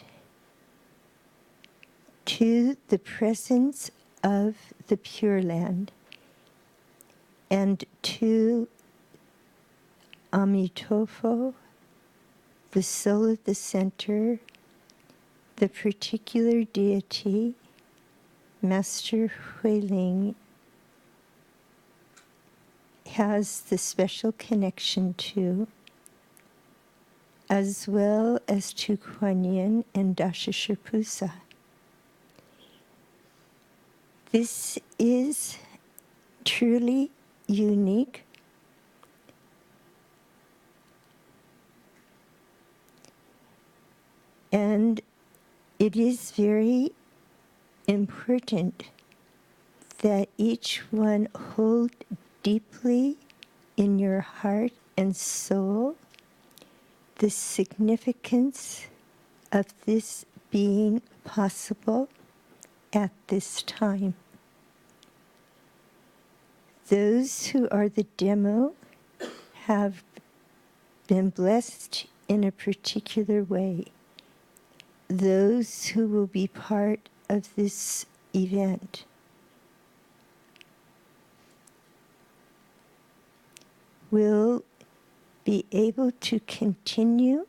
to the presence of the Pureland and to Amitabha, the soul of the center, the particular deity Master Hui Ling has the special connection to, as well as to Kuan Yin and Dasashapusa. This is truly unique. And it is very important that each one hold deeply in your heart and soul the significance of this being possible at this time. Those who are the demo have been blessed in a particular way. Those who will be part of this event will be able to continue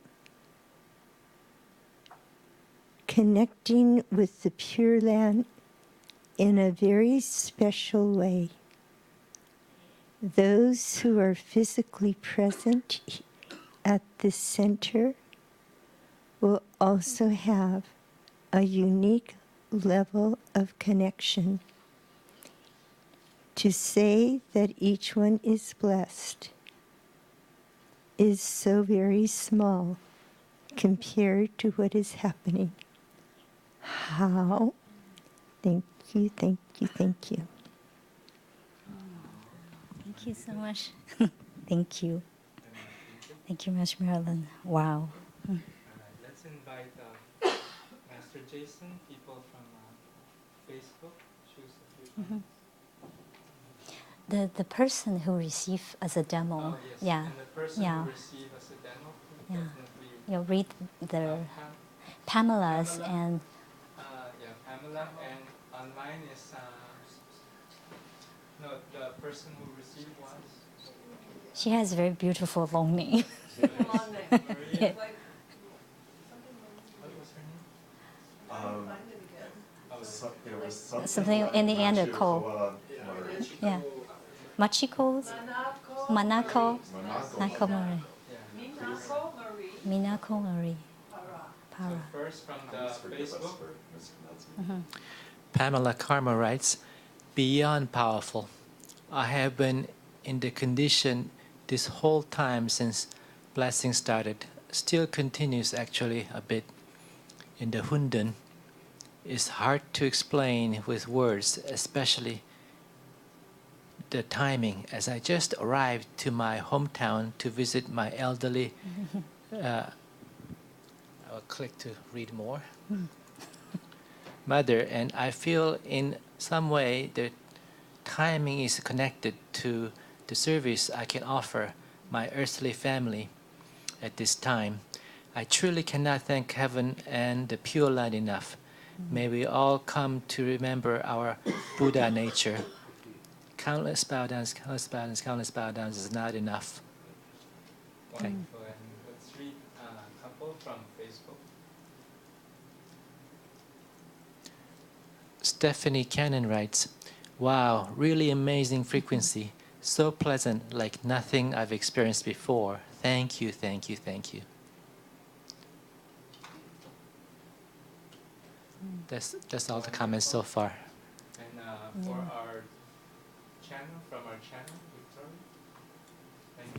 connecting with the Pure Land in a very special way. Those who are physically present at the center will also have a unique level of connection. To say that each one is blessed is so very small compared to what is happening. How? Thank you, thank you, thank you.
Thank you so much. Thank you. Thank you much, Marilyn. Wow.
Let's invite Master Jason, people from Facebook. Choose a few.
The person who received as a demo.
Oh, yes.
Yeah.
And the person
Yeah.
who received as a demo,
Yeah.
definitely.
You'll read the Pamela's and
Pamela, and online is no, the person who received was.
she has a very beautiful long name.
Long name.
Yeah.
Like,
What was her name?
find it again.
It was
Something in the end, a
Machu
ko.
Koala.
Yeah. Machiko's
Manako.
Manako Marie.
Minako Marie.
Minako Marie.
So
Para.
first from the Facebook.
Pamela Karma writes, beyond powerful. I have been in the condition this whole time since blessing started. Still continues actually a bit. In the Hunden, it's hard to explain with words, especially the timing, as I just arrived to my hometown to visit my elderly. I'll click to read more. Mother, and I feel in some way the timing is connected to the service I can offer my earthly family at this time. I truly cannot thank heaven and the Pure Land enough. May we all come to remember our Buddha nature. Countless bow downs, countless bow downs, countless bow downs is not enough. Okay.
Wonderful. And let's read a couple from Facebook.
Stephanie Cannon writes, wow, really amazing frequency. So pleasant, like nothing I've experienced before. Thank you, thank you, thank you. That's all the comments so far.
And for our channel, from our channel, Victoria. Thank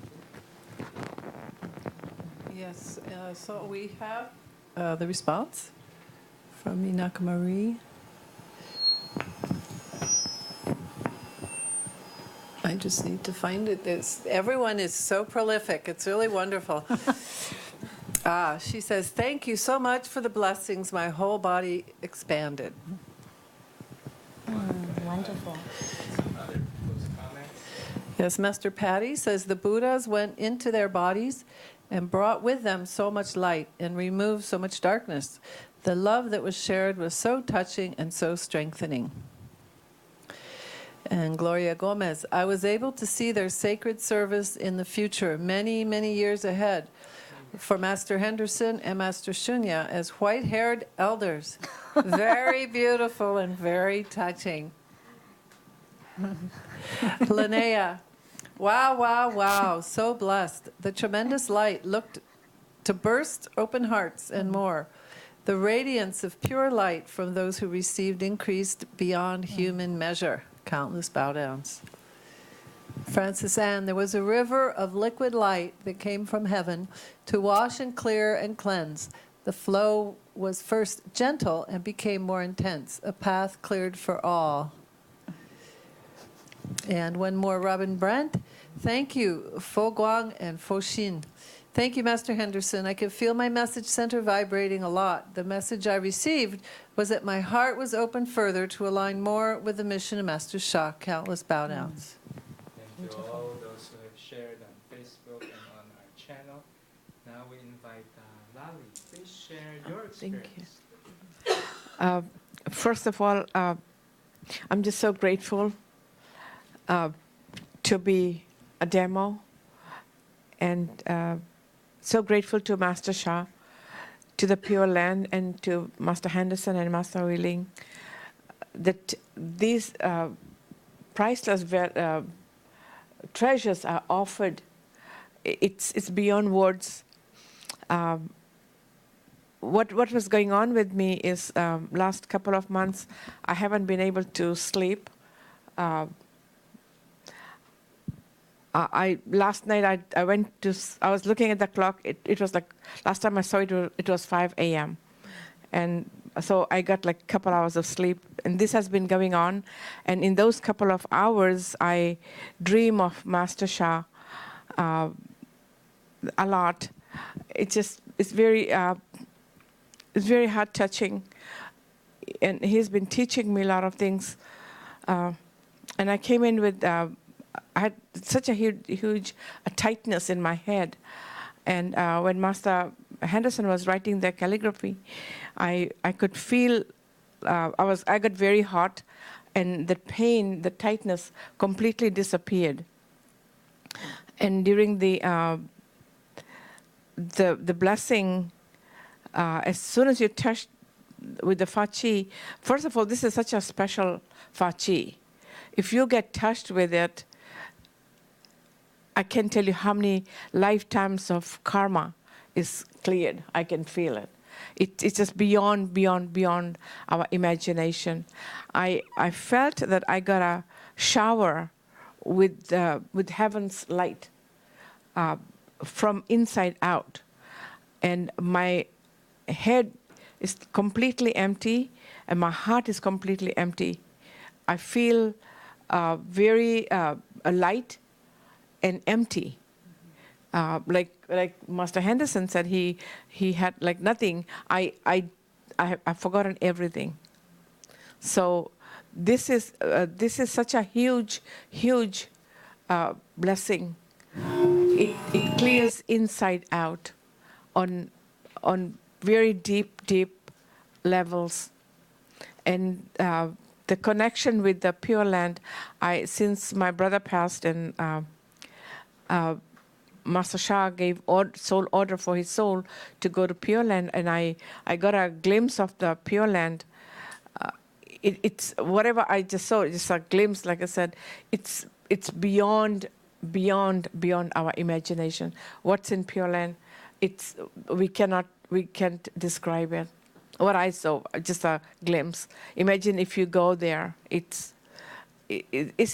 you.
Yes, so we have the response from Minako Marie. I just need to find it. Everyone is so prolific. It's really wonderful. She says, thank you so much for the blessings. My whole body expanded.
Wonderful.
Some other close comments.
Yes, Master Patty says, the Buddhas went into their bodies and brought with them so much light and removed so much darkness. The love that was shared was so touching and so strengthening. And Gloria Gomez, I was able to see their sacred service in the future, many, many years ahead, for Master Henderson and Master Shunya as white-haired elders. Very beautiful and very touching. Linnea, wow, wow, wow, so blessed. The tremendous light looked to burst open hearts and more. The radiance of pure light from those who received increased beyond human measure. Countless bow downs. Francis Ann, there was a river of liquid light that came from heaven to wash and clear and cleanse. The flow was first gentle and became more intense, a path cleared for all. And one more, Robin Brandt. Thank you, Fo Guang and Fo Xin. Thank you, Master Henderson. I could feel my message center vibrating a lot. The message I received was that my heart was open further to align more with the mission of Master Sha. Countless bow downs.
Thank you all those who have shared on Facebook and on our channel. Now we invite Lali. Please share your experience.
Thank you. First of all, I'm just so grateful to be a demo, and so grateful to Master Sha, to the Pureland, and to Master Henderson and Master Wheeling, that these priceless treasures are offered. It's beyond words. What was going on with me is last couple of months, I haven't been able to sleep. Last night I was looking at the clock. It was like, last time I saw it was 5 a.m. And so I got like a couple hours of sleep, and this has been going on. And in those couple of hours, I dream of Master Sha a lot. It's very heart touching, and he's been teaching me a lot of things. And I came in with I had such a huge tightness in my head, and when Master Henderson was writing the calligraphy, I could feel I got very hot, and the pain, the tightness, completely disappeared. And during the blessing, as soon as you touched with the Fa Chi, first of all, this is such a special Fa Chi. If you get touched with it, I can't tell you how many lifetimes of karma is cleared. I can feel it. It's just beyond our imagination. I felt that I got a shower with heaven's light from inside out, and my head is completely empty, and my heart is completely empty. I feel very light and empty. Like Master Henderson said, he had like nothing. I've forgotten everything. So this is such a huge blessing. It clears inside out on very deep levels, and the connection with the Pureland. Since my brother passed, and Master Sha gave soul order for his soul to go to Pureland, and I got a glimpse of the Pureland. It's whatever I just saw, just a glimpse. Like I said, it's beyond our imagination. What's in Pureland, we can't describe it. What I saw, just a glimpse. Imagine if you go there. It's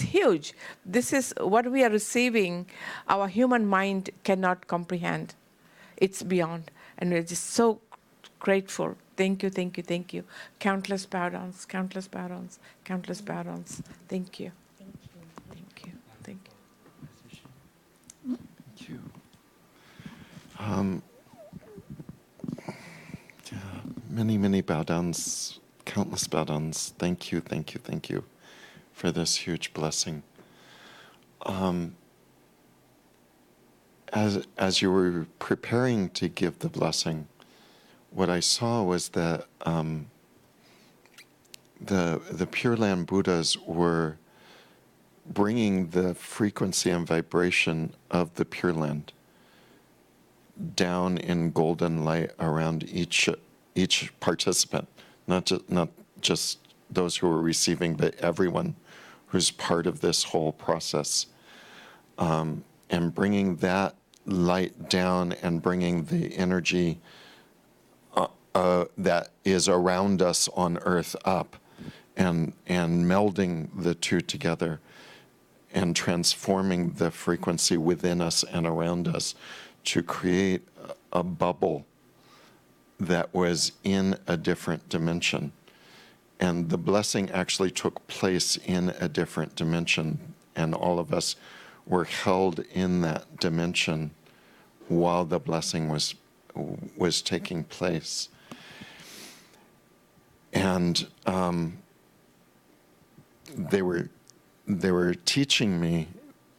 huge. This is what we are receiving. Our human mind cannot comprehend. It's beyond, and we're just so grateful. Thank you. Countless bow downs. Thank you.
Many bow downs, countless bow downs. Thank you for this huge blessing. As you were preparing to give the blessing, what I saw was that the Pureland Buddhas were bringing the frequency and vibration of the Pureland down in golden light around each participant, not just those who are receiving, but everyone who's part of this whole process, and bringing that light down and bringing the energy that is around us on Earth up, and melding the two together and transforming the frequency within us and around us to create a bubble that was in a different dimension. And the blessing actually took place in a different dimension, and all of us were held in that dimension while the blessing was taking place. And they were teaching me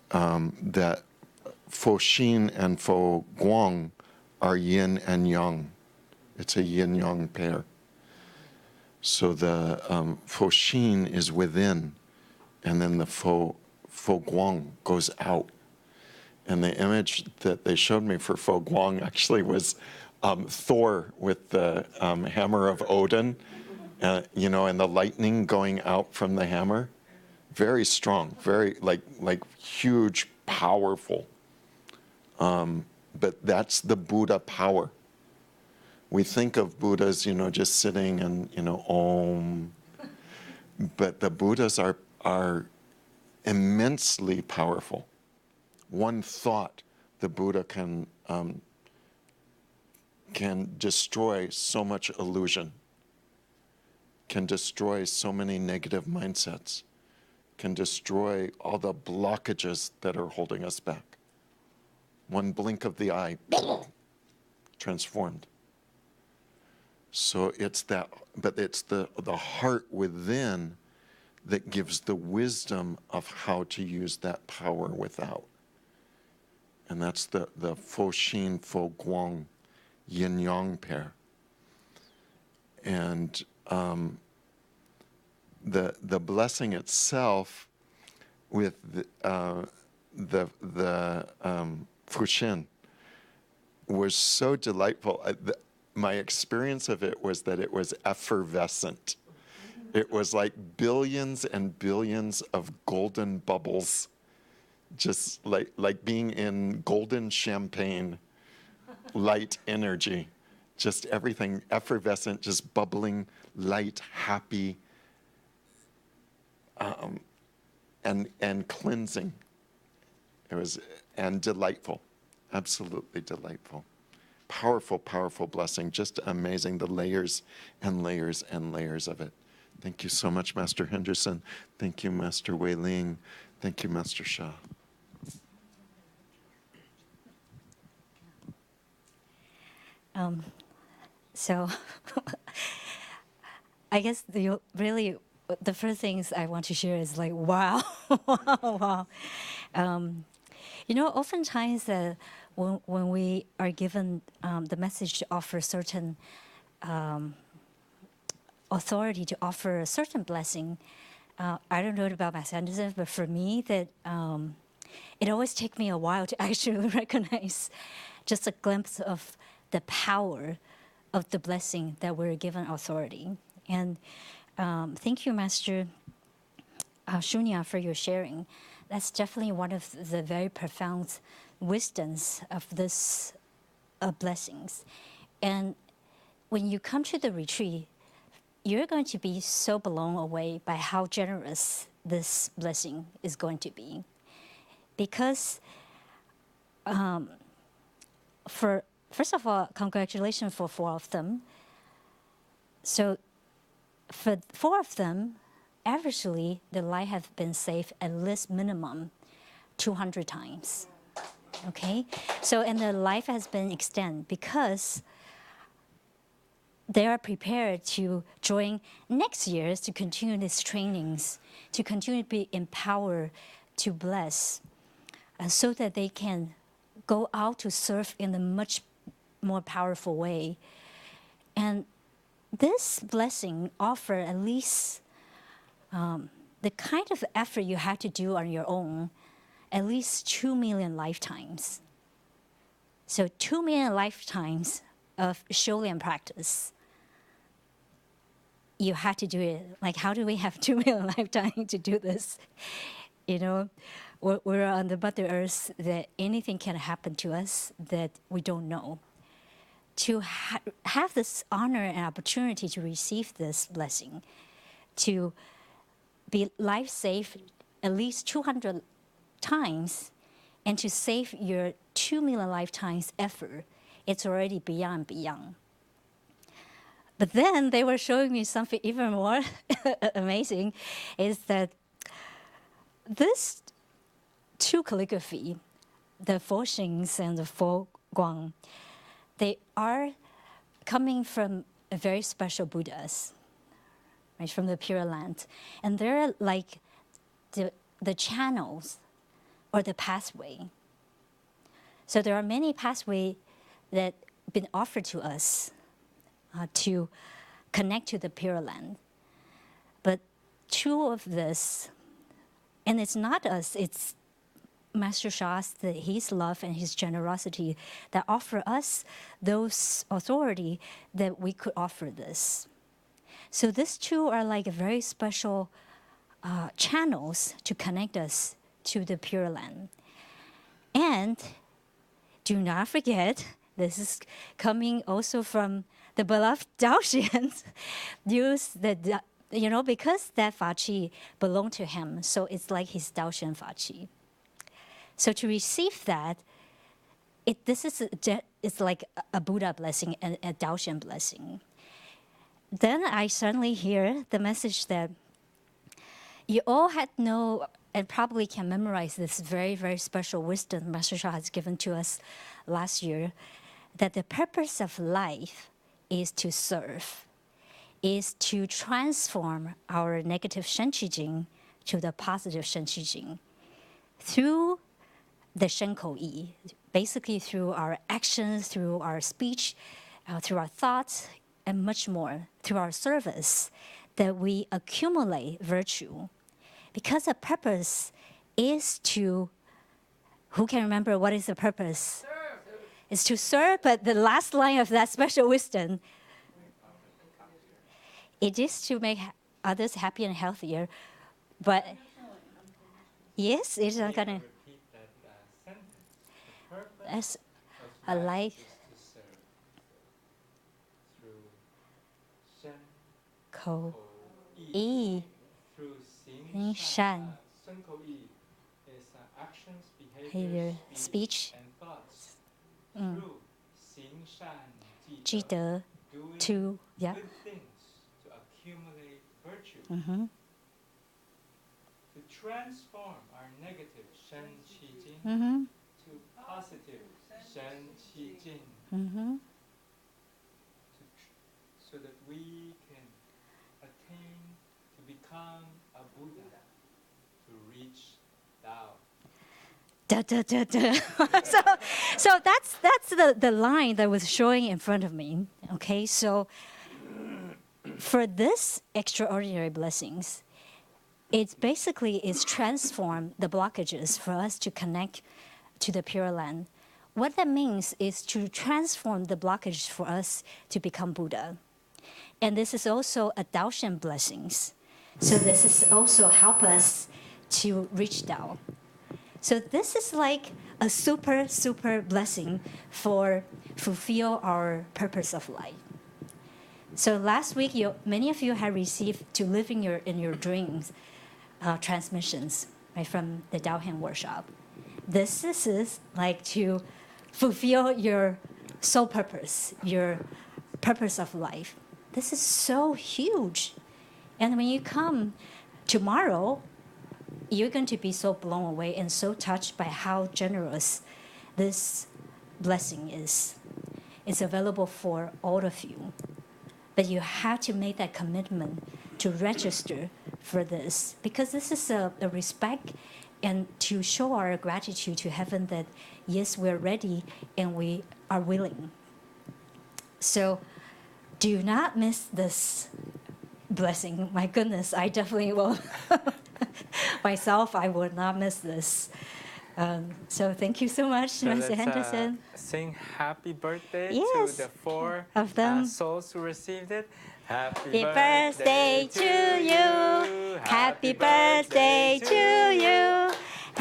that Fo Xin and Fo Guang are yin and yang. It's a yin-yang pair. So the Fo Xin is within, and then the Fo Guang goes out. And the image that they showed me for Fo Guang actually was Thor with the hammer of Odin, you know, and the lightning going out from the hammer. Very strong, very like huge, powerful. But that's the Buddha power. We think of Buddhas, you know, just sitting and, you know, Om. But the Buddhas are immensely powerful. One thought, the Buddha can destroy so much illusion, can destroy so many negative mindsets, can destroy all the blockages that are holding us back. One blink of the eye, transformed. So it's that, but it's the heart within that gives the wisdom of how to use that power without. And that's the Fo Xin, Fo Guang, yin-yang pair. And the blessing itself with the Fu Xin was so delightful. My experience of it was that it was effervescent. It was like billions and billions of golden bubbles, just like being in golden champagne, light energy, just everything effervescent, just bubbling, light, happy, and cleansing. It was, and delightful, absolutely delightful. Powerful, powerful blessing, just amazing, the layers and layers and layers of it. Thank you so much, Master Henderson. Thank you, Master Wei Ling. Thank you, Master Sha.
So I guess the first things I want to share is like, wow, wow. You know, oftentimes when we are given the message to offer certain authority to offer a certain blessing, I don't know about Master Henderson, but for me, that it always takes me a while to actually recognize just a glimpse of the power of the blessing that we're given authority. And thank you, Master Shunya, for your sharing. That's definitely one of the very profound wisdoms of this blessings. And when you come to the retreat, you're going to be so blown away by how generous this blessing is going to be. Because first of all, congratulations for 4 of them. So for 4 of them, averagely, the life has been saved at least minimum 200 times. Okay? So, and the life has been extended because they are prepared to join next year to continue these trainings, to continue to be empowered to bless, so that they can go out to serve in a much more powerful way. And this blessing offers at least the kind of effort you have to do on your own, at least 2 million lifetimes. So 2 million lifetimes of Sholen practice. You have to do it. Like, how do we have 2 million lifetimes to do this? You know, we're on the Mother Earth, that anything can happen to us that we don't know. To have this honor and opportunity to receive this blessing, to be life saved at least 200 times, and to save your 2 million lifetimes effort, it's already beyond. But then they were showing me something even more amazing, is that this two calligraphy, the Fo Xings and the Fo Guang, they are coming from a very special Buddhas, right, from the Pureland. And they're like the channels or the pathway. So there are many pathways that have been offered to us to connect to the Pureland. But two of this, and it's not us, it's Master Sha's, his love and his generosity that offer us those authority that we could offer this. So these two are like very special channels to connect us to the Pureland. And do not forget, this is coming also from the beloved Daoxians. Use the, because that Fa Qi belonged to him, so it's like his Daoxian Fa Qi. So to receive that, it's like a Buddha blessing and a Daoxian blessing. Then I suddenly hear the message that you all had know and probably can memorize this very, very special wisdom Master Sha has given to us last year, that the purpose of life is to serve, is to transform our negative Shen Qi Jing to the positive Shen Qi Jing through the Shen Kou Yi, basically through our actions, through our speech, through our thoughts, and much more, through our service, that we accumulate virtue. Because the purpose is to, who can remember what is the purpose? Serve. It's to serve, but the last line of that special wisdom, it is to make others happy and healthier. But yes, it's not going to. As a life Kou Yi Shan behavior, speech, Ji De, to
accumulate virtue, to transform our negative Shen Qi Jing to positive Shen Qi Jing, so that we can attain to become a Buddha, to reach Tao.
So that's the line that was showing in front of me. Okay, so for this extraordinary blessings, it basically is transform the blockages for us to connect to the Pureland. What that means is to transform the blockages for us to become Buddha. And this is also a Daoxian blessings. So this is also help us to reach Tao. So this is like a super, super blessing for fulfill our purpose of life. So last week, many of you have received to live in your dreams transmissions, right, from the Dao Hand workshop. This is like to fulfill your soul purpose, your purpose of life. This is so huge. And when you come tomorrow, you're going to be so blown away and so touched by how generous this blessing is. It's available for all of you. But you have to make that commitment to register for this, because this is a respect and to show our gratitude to heaven that, yes, we're ready and we are willing. So do not miss this blessing. My goodness, I definitely will. Myself, I would not miss this. So thank you so much,
So
Mr. Henderson.
Sing happy birthday
Yes,
to the four
of them.
souls who received it.
Happy birthday to you. Happy birthday to you.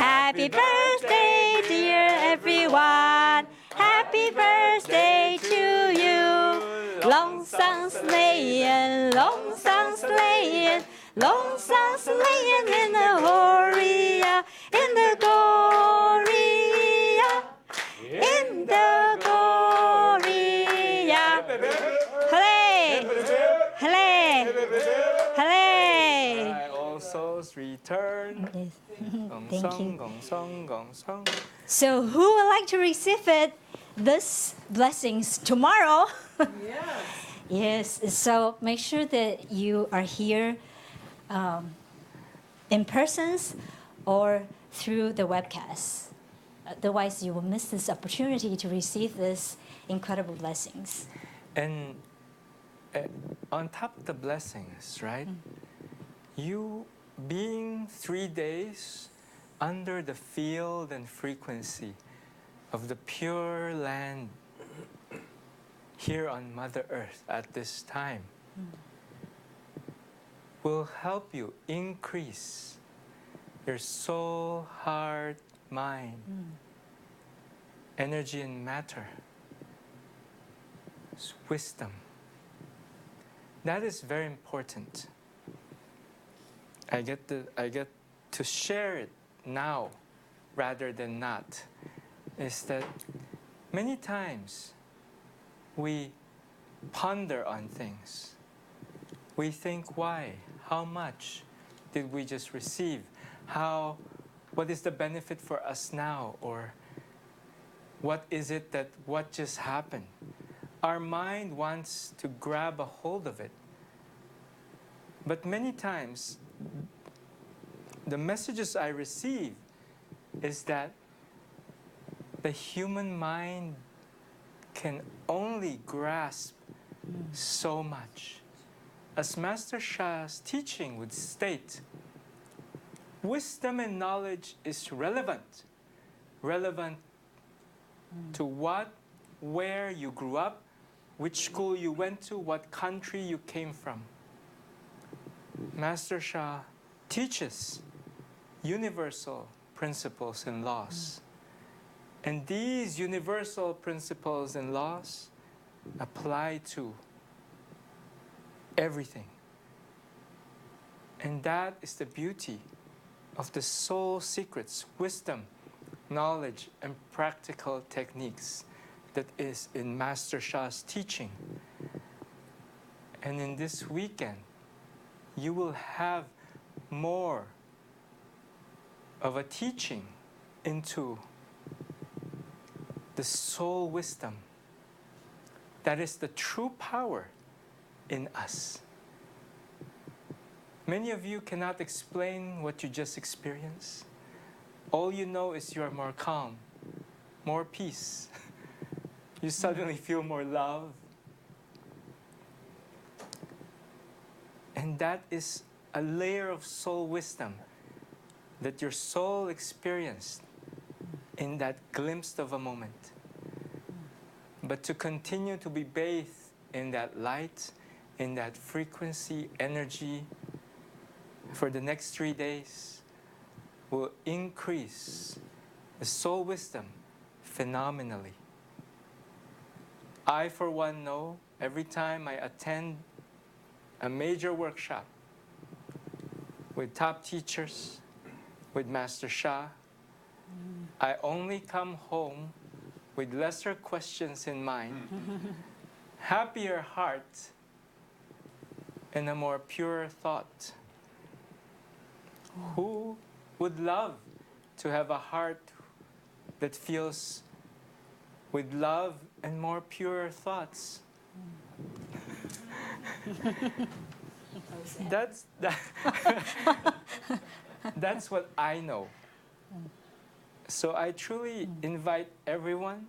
Happy birthday, dear everyone. Happy birthday to you. Long songs sleighing, long songs sleighing, long songs sleighing in the Gloria, in the Gloria, in the Gloria. Hooray! Hooray! Hooray!
All souls return.
Yes.
Gong
Thank
song,
you.
gong song, gong song.
So who would like to receive it? This blessings tomorrow.
Yes.
Yes. So make sure that you are here in persons or through the webcast. Otherwise, you will miss this opportunity to receive this incredible blessings.
And on top of the blessings, right? You being 3 days under the field and frequency of the pure land here on Mother Earth at this time will help you increase your soul, heart, mind, energy and matter, wisdom. That is very important. I get to share it now rather than not. Is that many times we ponder on things. We think, why? How much did we just receive? What is the benefit for us now? Or what is it what just happened? Our mind wants to grab a hold of it. But many times, the messages I receive is that the human mind can only grasp so much. As Master Sha's teaching would state, wisdom and knowledge is relevant. Relevant to where you grew up, which school you went to, what country you came from. Master Sha teaches universal principles and laws. And these universal principles and laws apply to everything. And that is the beauty of the soul secrets, wisdom, knowledge, and practical techniques that is in Master Sha's teaching. And in this weekend, you will have more of a teaching into the soul wisdom. That is the true power in us. Many of you cannot explain what you just experienced. All you know is you are more calm, more peace. You suddenly feel more love. And that is a layer of soul wisdom that your soul experienced in that glimpse of a moment. But to continue to be bathed in that light, in that frequency, energy, for the next 3 days will increase the soul wisdom phenomenally. I, for one, know every time I attend a major workshop with top teachers, with Master Sha, I only come home with lesser questions in mind, happier heart, and a more pure thought. Who would love to have a heart that feels with love and more pure thoughts? That's what I know. So I truly invite everyone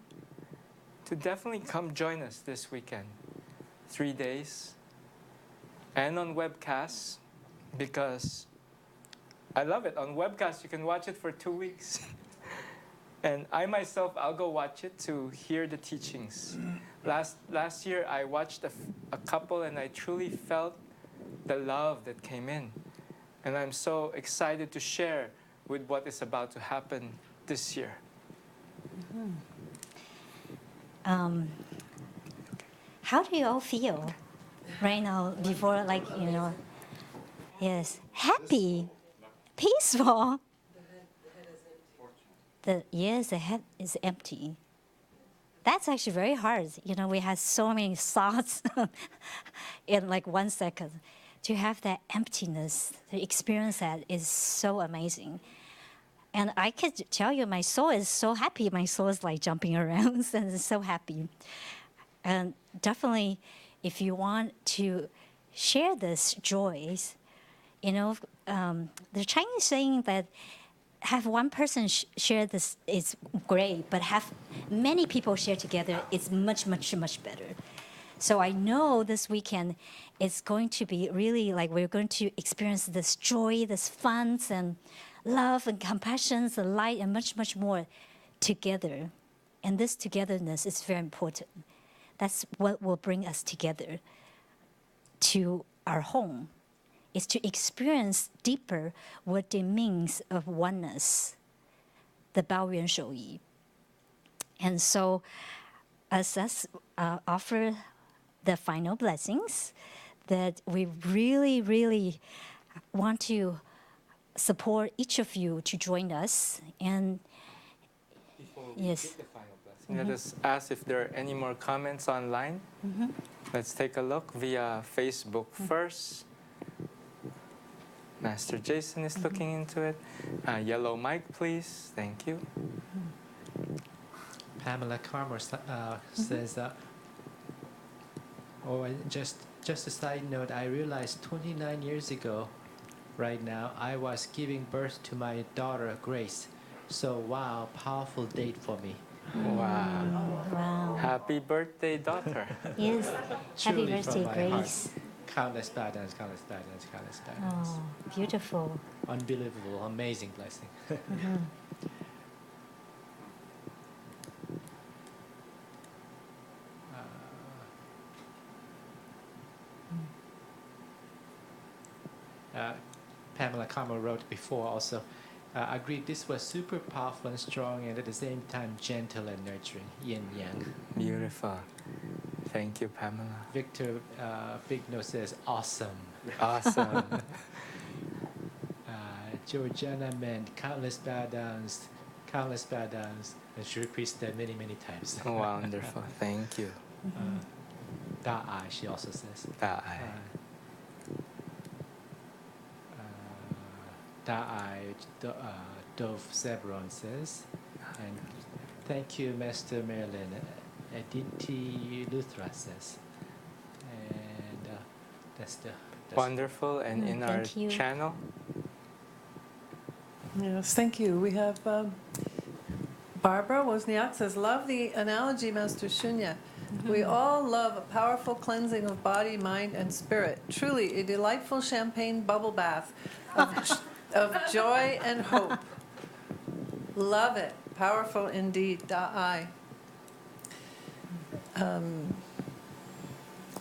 to definitely come join us this weekend, 3 days, and on Webcast, because I love it. On Webcast, you can watch it for 2 weeks. And I myself, I'll go watch it to hear the teachings. Last year, I watched a couple, and I truly felt the love that came in. And I'm so excited to share with what is about to happen this year?
How do you all feel right now before, like, yes, happy, peaceful? The head is empty. That's actually very hard. We have so many thoughts in like 1 second. To have that emptiness, to experience that is so amazing. And I could tell you, my soul is so happy. My soul is like jumping around and it's so happy. And definitely, if you want to share this joys, the Chinese saying that have one person share this is great, but have many people share together is much, much, much better. So I know this weekend it's going to be really like we're going to experience this joy, this fun, and love and compassion, the light, and much, much more together. And this togetherness is very important. That's what will bring us together to our home, is to experience deeper what it means of oneness, the 包元手艺. And so, as us offer the final blessings, that we really, really want to support each of you to join us. And
before we give the final blessing, let us ask if there are any more comments online. Let's take a look via Facebook first. Master Jason is looking into it. Yellow mic, please. Thank you.
Pamela Carmer says, just a side note, I realized 29 years ago, right now, I was giving birth to my daughter, Grace. So, wow, powerful date for me.
Wow.
wow.
Happy birthday, daughter.
Yes, happy
Truly
birthday,
from my heart.
Grace.
Countless patterns, countless patterns, countless patterns.
Oh, beautiful.
Unbelievable, amazing blessing. Pamela Carmel wrote before also, agreed this was super powerful and strong and at the same time gentle and nurturing, yin yang.
Beautiful. Thank you, Pamela.
Victor Big Nose says, awesome.
Awesome.
Georgiana meant countless bow downs, and she repeats that many, many times.
Wonderful. Thank you.
Da'ai, she also says.
Da'ai.
Da'ai, Dove Zebron says. And thank you, Master Marilyn. Aditi Luthra says. And that's
wonderful. And in our channel?
Yes, thank you. We have Barbara Wozniak says, love the analogy, Master Shunya. We all love a powerful cleansing of body, mind, and spirit. Truly a delightful champagne bubble bath of joy and hope. Love it. Powerful indeed. Da'ai.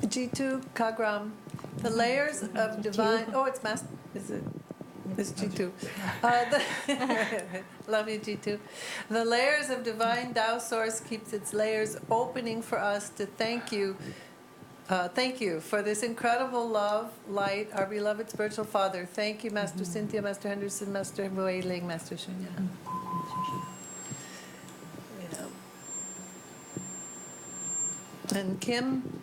G2 Kagram. The layers of divine... Oh, it's Master... Is it? It's G2. Love you, G2. The layers of divine Tao Source keeps its layers opening for us to thank you. Thank you for this incredible love, light, our beloved spiritual Father. Thank you, Master Cynthia, Master Henderson, Master Wei Ling, Master Shunya. And Kim,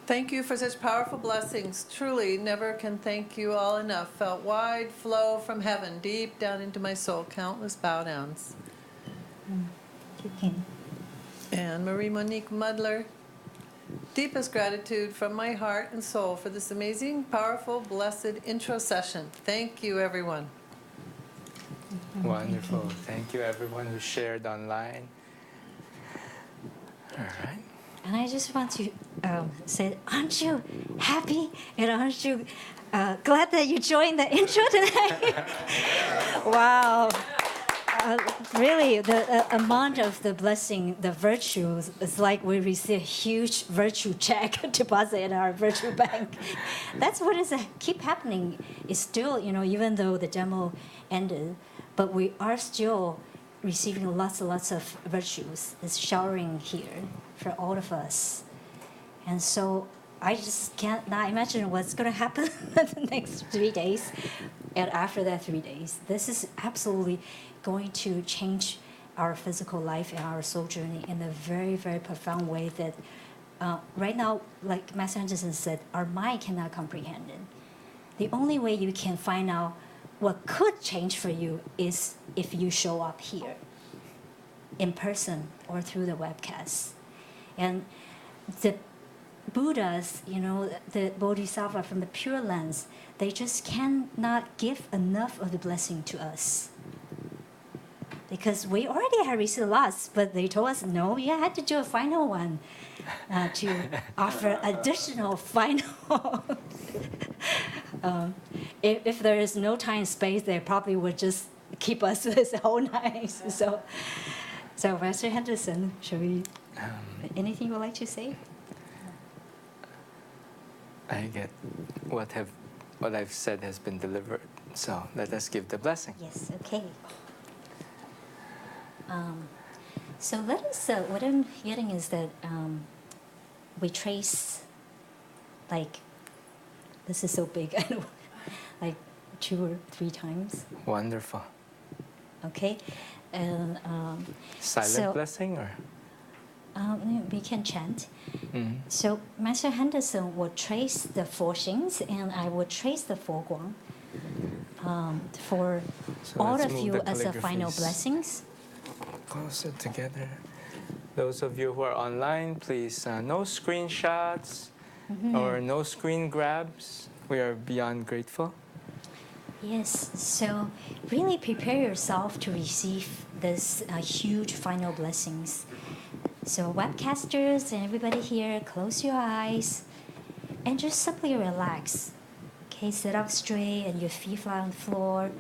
thank you for such powerful blessings. Truly, never can thank you all enough. Felt wide flow from heaven, deep down into my soul. Countless bow downs. And Marie Monique Mudler, deepest gratitude from my heart and soul for this amazing, powerful, blessed intro session. Thank you, everyone.
Wonderful. Thank you, everyone who shared online. All right.
And I just want to say, aren't you happy? And aren't you glad that you joined the intro today? Wow. Really, the amount of the blessing, the virtues, it's like we receive a huge virtue check deposit in our virtue bank. That's what is keep happening. It's still, even though the demo ended, but we are still receiving lots and lots of virtues. It's showering here for all of us. And so I just can't not imagine what's going to happen the next 3 days and after that 3 days. This is absolutely going to change our physical life and our soul journey in a very, very profound way that right now, like Master Henderson said, our mind cannot comprehend it. The only way you can find out what could change for you is if you show up here in person or through the webcast. And the Buddhas, the Bodhisattva from the Purulence, they just cannot give enough of the blessing to us. Because we already have received lots, but they told us, no, you had to do a final one to offer additional final. If there is no time and space, they probably would just keep us this whole night. So Master Henderson, shall we? Anything you would like to say?
I get what I've said has been delivered. So let us give the blessing.
Yes. Okay. So let us. What I'm getting is that we trace, like, this is so big. I know, like 2 or 3 times.
Wonderful.
Okay, and
silent blessing or.
We can chant.
Mm-hmm.
So Master Henderson will trace the 4 Xings, and I will trace the 4 Guang for
So
all
let's
of
move
you
the
as a final
calligraphies
blessings.
Closer together. Those of you who are online, please no screenshots or no screen grabs. We are beyond grateful.
Yes, so really prepare yourself to receive this huge final blessings. So webcasters and everybody here, close your eyes and just simply relax. Okay, sit up straight and your feet flat on the floor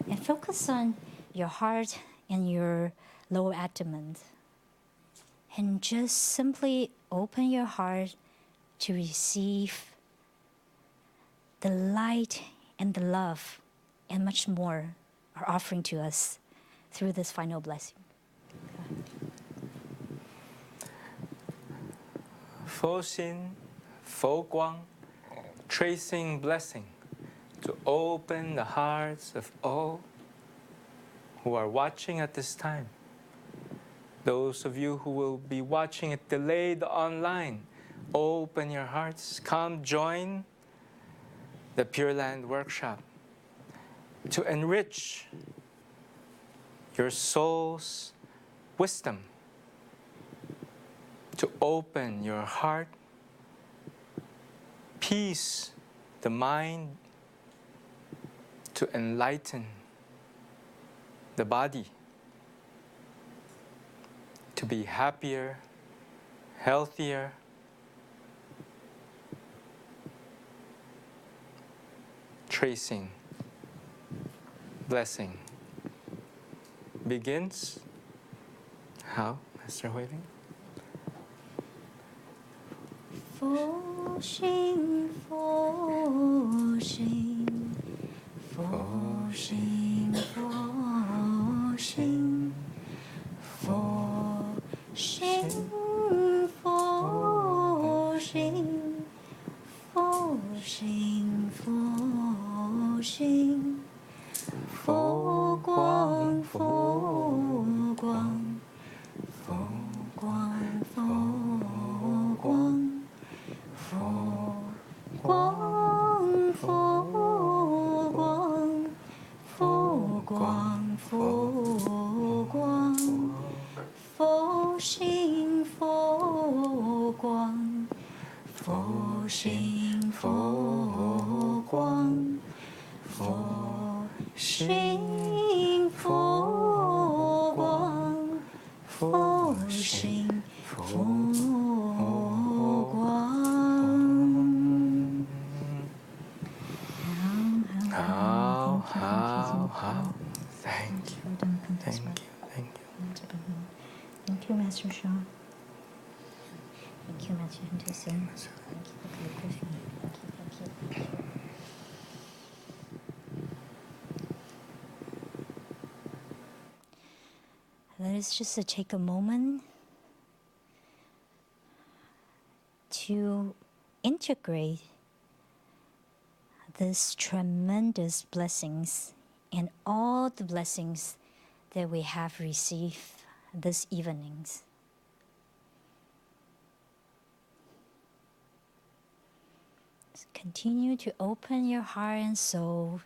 and focus on your heart and your lower abdomen. And just simply open your heart to receive the light and the love and much more are offering to us through this final blessing.
Fo Xin, Fo Guang, tracing blessing to open the hearts of all who are watching at this time. Those of you who will be watching it delayed online, open your hearts. Come join the Pureland workshop to enrich your soul's wisdom, to open your heart, peace the mind, to enlighten the body, to be happier, healthier, tracing blessing begins. How, Master Huiling?
Fo Xin, Fo Xin, Fo Xin, Fo Xin, Fo Xin, Fo Xin, Fo Xin, Fo Xin, Fo Guang, Fo Guang, Fo Guang, Fo Guang. Fo Guang, Fo Guang, Fo Guang, Fo Guang, Fo Xin, Fo Guang, Fo Xin, Fo Guang, Fo Xin, Fo Guang, Fo Xin, Fo
How? Thank you. Thank you. Thank you.
Thank you, Master Shaw. Thank you, Master Henderson. Thank you for calligraphy. Thank you. is just to take a moment to integrate these tremendous blessings and all the blessings that we have received this evenings. So continue to open your heart and soul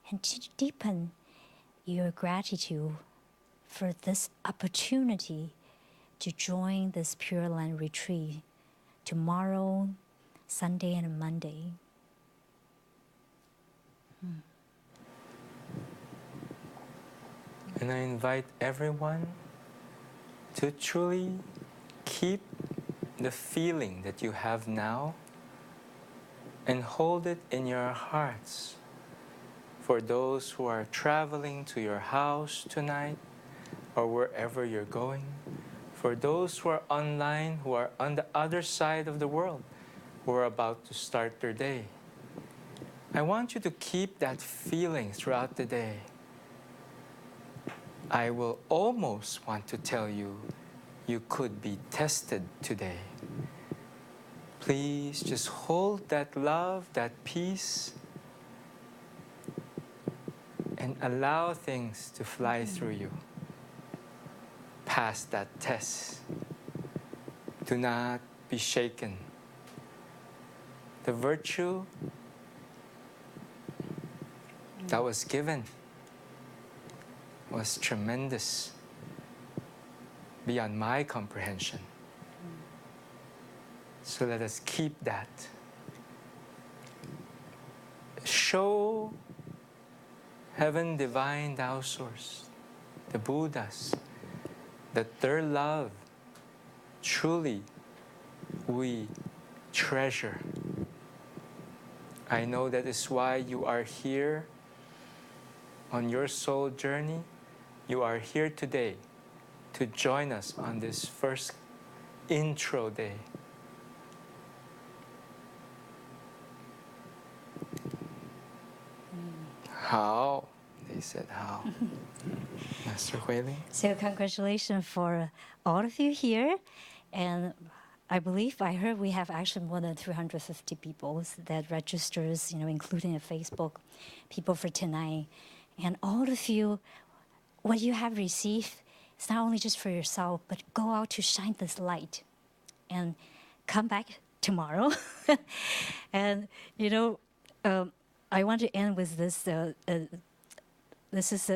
and to deepen your gratitude for this opportunity to join this Pureland retreat tomorrow, Sunday, and Monday.
And I invite everyone to truly keep the feeling that you have now and hold it in your hearts. For those who are traveling to your house tonight or wherever you're going, for those who are online, who are on the other side of the world, who are about to start their day, I want you to keep that feeling throughout the day. I will almost want to tell you, you could be tested today. Please just hold that love, that peace, and allow things to fly through you. Pass that test. Do not be shaken. The virtue that was given was tremendous, beyond my comprehension. So let us keep that. Show Heaven, Divine, Tao Source, the Buddhas, that their love truly we treasure. I know that is why you are here on your soul journey. You are here today to join us on this first intro day. How? They said how. Master Huiling.
So congratulations for all of you here. And I believe I heard we have actually more than 350 people that registers, including a Facebook people for tonight. And all of you, what you have received, it's not only just for yourself, but go out to shine this light and come back tomorrow. And, I want to end with this. This is,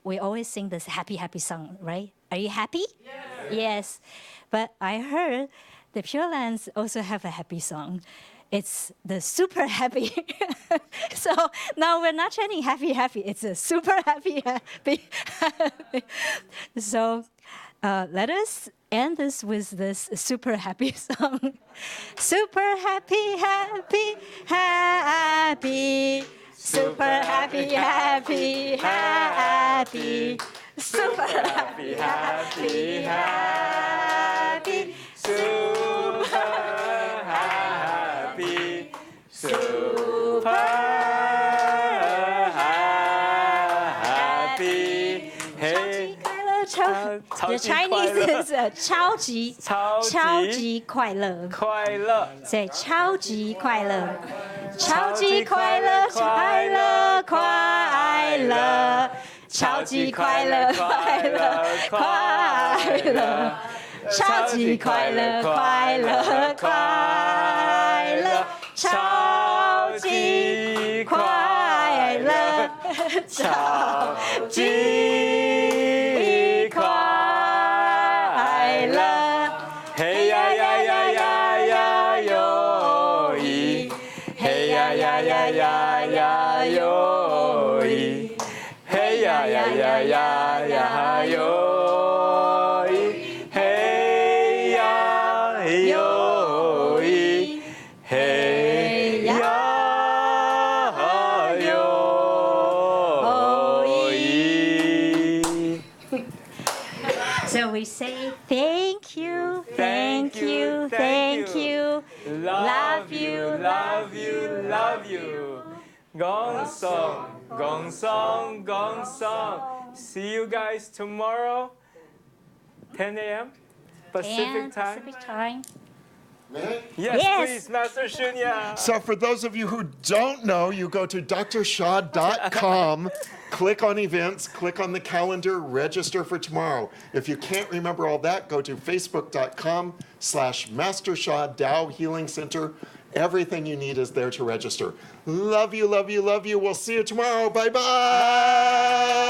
we always sing this happy, happy song, right? Are you happy? Yes. Yes. But I heard the Purelands also have a happy song. It's the super happy. So now we're not chanting happy, happy. It's a super happy, happy. So let us end this with this super happy song. Super happy, happy, happy. Super happy, happy, happy. Super happy, happy, happy. Super happy, super happy. Hey,
The
Chinese is 超级快乐，所以超级快乐，超级快乐，快乐快乐，超级快乐，快乐快乐，超级快乐，快乐快乐，超级快乐，超级快乐，嘿呀呀呀呀呀哟咦，嘿呀呀呀呀呀哟咦，嘿呀呀呀呀呀哟咦，嘿呀哟咦，嘿呀哟咦。So we say thank you, thank you, thank you, love you, love you, love you.
Gong song, gong song, gong song. See you guys tomorrow, 10 a.m. Pacific time.
Pacific time.
May I?
Yes,
Yes.
please, Master Shunya.
So for those of you who don't know, you go to drshaw.com, click on events, click on the calendar, register for tomorrow. If you can't remember all that, go to facebook.com/Master Sha Tao Healing Center. Everything you need is there to register. Love you, love you, love you. We'll see you tomorrow. Bye-bye.